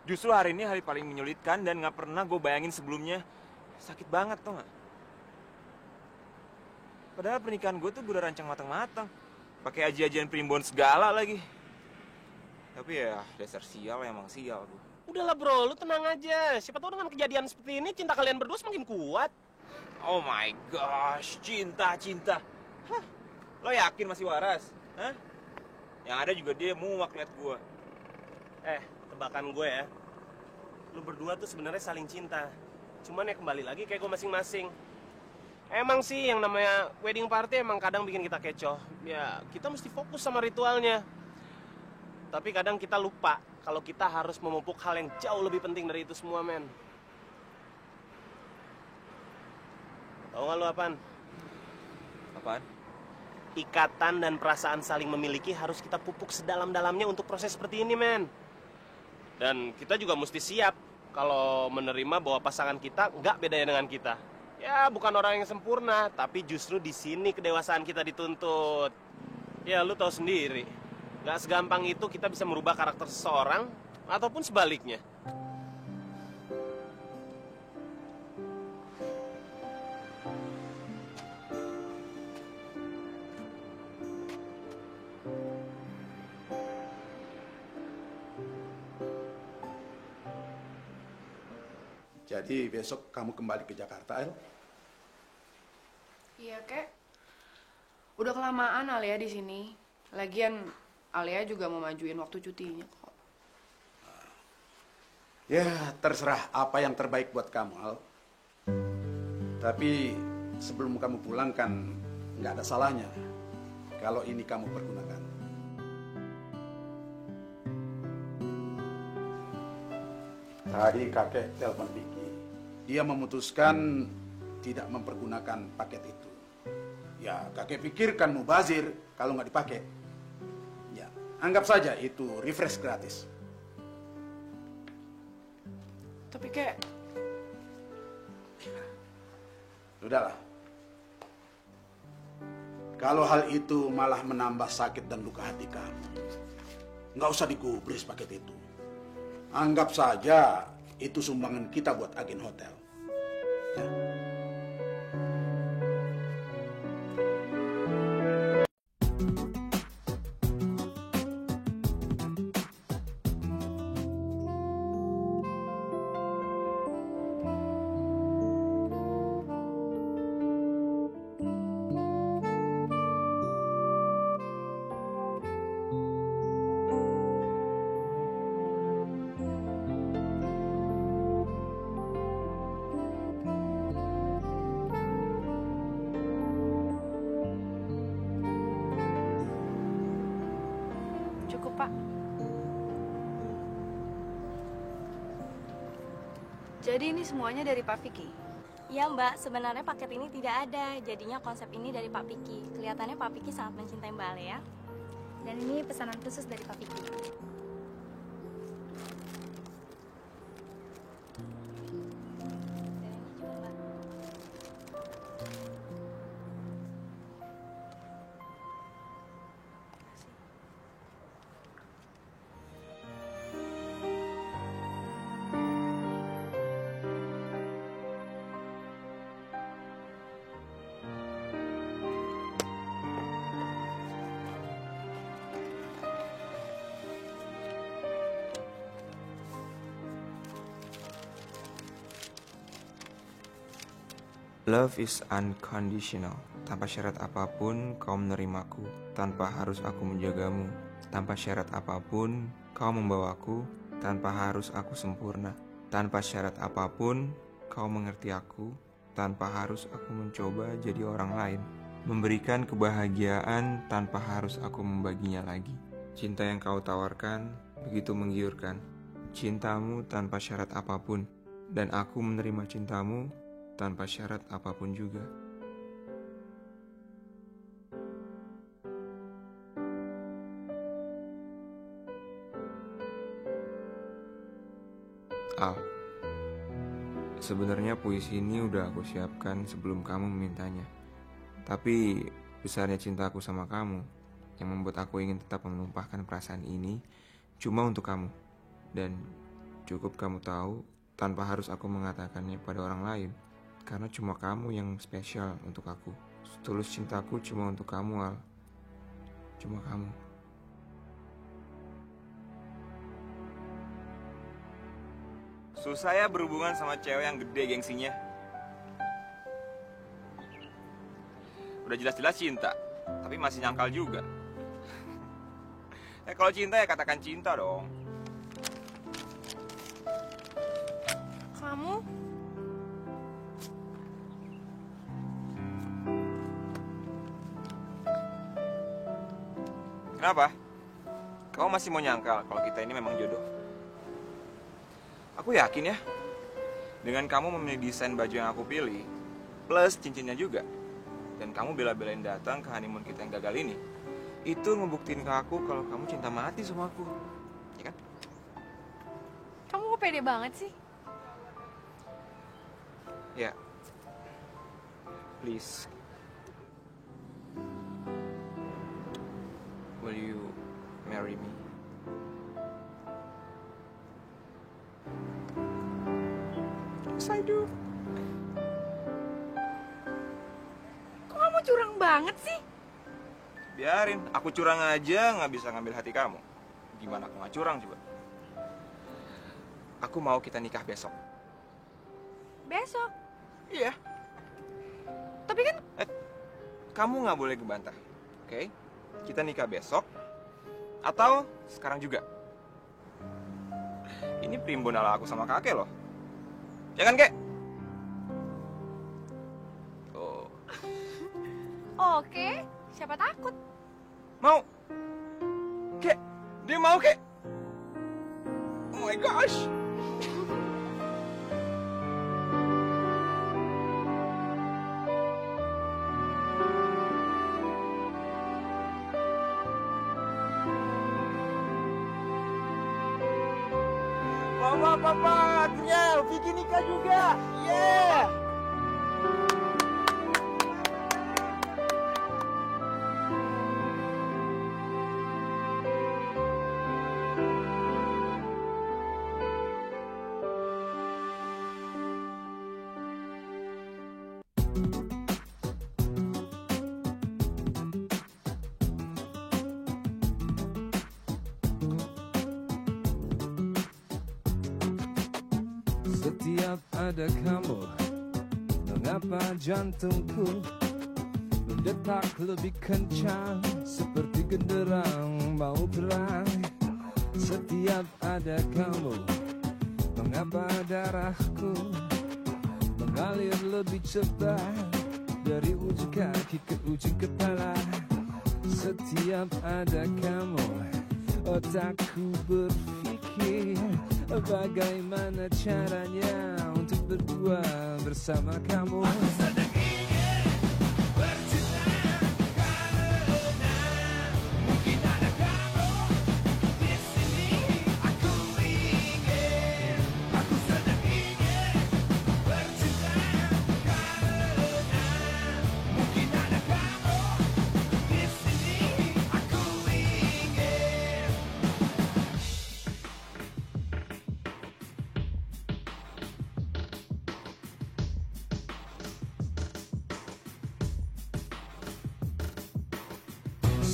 Justru hari ini hari paling menyulitkan dan nggak pernah gue bayangin sebelumnya. Sakit banget, tau nggak? Padahal pernikahan gue tuh gue udah rancang matang-matang. Pakai aji-ajian primbon segala lagi. Tapi ya dasar sial, emang sial gue. Udahlah bro, lu tenang aja. Siapa tahu dengan kejadian seperti ini cinta kalian berdua semakin kuat. Oh my gosh, cinta. Hah? Lo yakin masih waras? Hah? Yang ada juga dia muak liat gue. Tebakan gue ya. Lu berdua tuh sebenarnya saling cinta. Cuman ya kembali lagi kayak gue masing-masing. Emang sih yang namanya wedding party emang kadang bikin kita kecoh. Ya, kita mesti fokus sama ritualnya. Tapi kadang kita lupa kalau kita harus memupuk hal yang jauh lebih penting dari itu semua, men. Tahu nggak lu apaan? Apaan? Ikatan dan perasaan saling memiliki harus kita pupuk sedalam-dalamnya untuk proses seperti ini, men. Dan kita juga mesti siap kalau menerima bahwa pasangan kita nggak bedanya dengan kita. Ya, bukan orang yang sempurna, tapi justru di sini kedewasaan kita dituntut. Ya, lu tahu sendiri. Nggak segampang itu kita bisa merubah karakter seseorang, ataupun sebaliknya. Jadi besok kamu kembali ke Jakarta, El? Iya, Kek. Udah kelamaan Alia di sini. Lagian Alia juga mau majuin waktu cutinya kok. Ya, terserah apa yang terbaik buat kamu, Al. Tapi sebelum kamu pulang kan nggak ada salahnya kalau ini kamu pergunakan. Tadi kakek telepon Vicky. Dia memutuskan tidak mempergunakan paket itu. Ya, kakek pikirkan mubazir kalau nggak dipakai. Ya, anggap saja itu refresh gratis. Tapi Kek, Sudahlah. Kalau hal itu malah menambah sakit dan luka hati kamu, nggak usah digubris paket itu. Anggap saja itu sumbangan kita buat agen hotel. Ya. cukup Pak. Jadi ini semuanya dari Pak Vicky? Ya Mbak, sebenarnya paket ini tidak ada. Jadinya konsep ini dari Pak Vicky. Kelihatannya Pak Vicky sangat mencintai Mbak Alia. Dan ini pesanan khusus dari Pak Vicky. Love is unconditional. Tanpa syarat apapun kau menerimaku. Tanpa harus aku menjagamu. Tanpa syarat apapun kau membawaku. Tanpa harus aku sempurna. Tanpa syarat apapun kau mengerti aku. Tanpa harus aku mencoba jadi orang lain. Memberikan kebahagiaan tanpa harus aku membaginya lagi. Cinta yang kau tawarkan begitu menggiurkan. Cintamu tanpa syarat apapun. Dan aku menerima cintamu tanpa syarat apapun juga. Al, Sebenarnya puisi ini udah aku siapkan sebelum kamu memintanya. Tapi besarnya cintaku sama kamu yang membuat aku ingin tetap menumpahkan perasaan ini cuma untuk kamu. Dan cukup kamu tahu tanpa harus aku mengatakannya pada orang lain. Karena cuma kamu yang spesial untuk aku. Tulus cintaku cuma untuk kamu, Al. Cuma kamu. Susah ya berhubungan sama cewek yang gede gengsinya. Udah jelas-jelas cinta, tapi masih nyangkal juga. Kalau cinta ya katakan cinta dong. Kamu? Kenapa? Kamu masih mau nyangkal kalau kita ini memang jodoh? Aku yakin ya, dengan kamu memilih desain baju yang aku pilih, plus cincinnya juga, dan kamu bela-belain datang ke honeymoon kita yang gagal ini, itu ngebuktiin ke aku kalau kamu cinta mati sama aku, ya kan? Kamu kok pede banget sih? Ya, please, will you marry me? Yes, I do. Kok kamu curang banget sih? Biarin, aku curang aja nggak bisa ngambil hati kamu. Gimana aku nggak curang coba? Aku mau kita nikah besok. Besok? Iya. Tapi kan... Kamu nggak boleh gebantah, oke? Kita nikah besok, atau sekarang juga. Ini primbon ala aku sama kakek loh. Jangan, Kek? Oh. Oke, siapa takut? Mau? Kek, dia mau, Kek? Oh my gosh. Mama, papa, akhirnya Vicky nikah juga. Yeah. Setiap ada kamu, mengapa jantungku mendetak lebih kencang seperti genderang mau perang. Setiap ada kamu, mengapa darahku mengalir lebih cepat dari ujung kaki ke ujung kepala. Setiap ada kamu, otakku berpikir bagaimana caranya untuk berdua bersama kamu.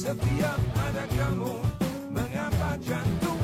Setiap ada kamu, mengapa jantung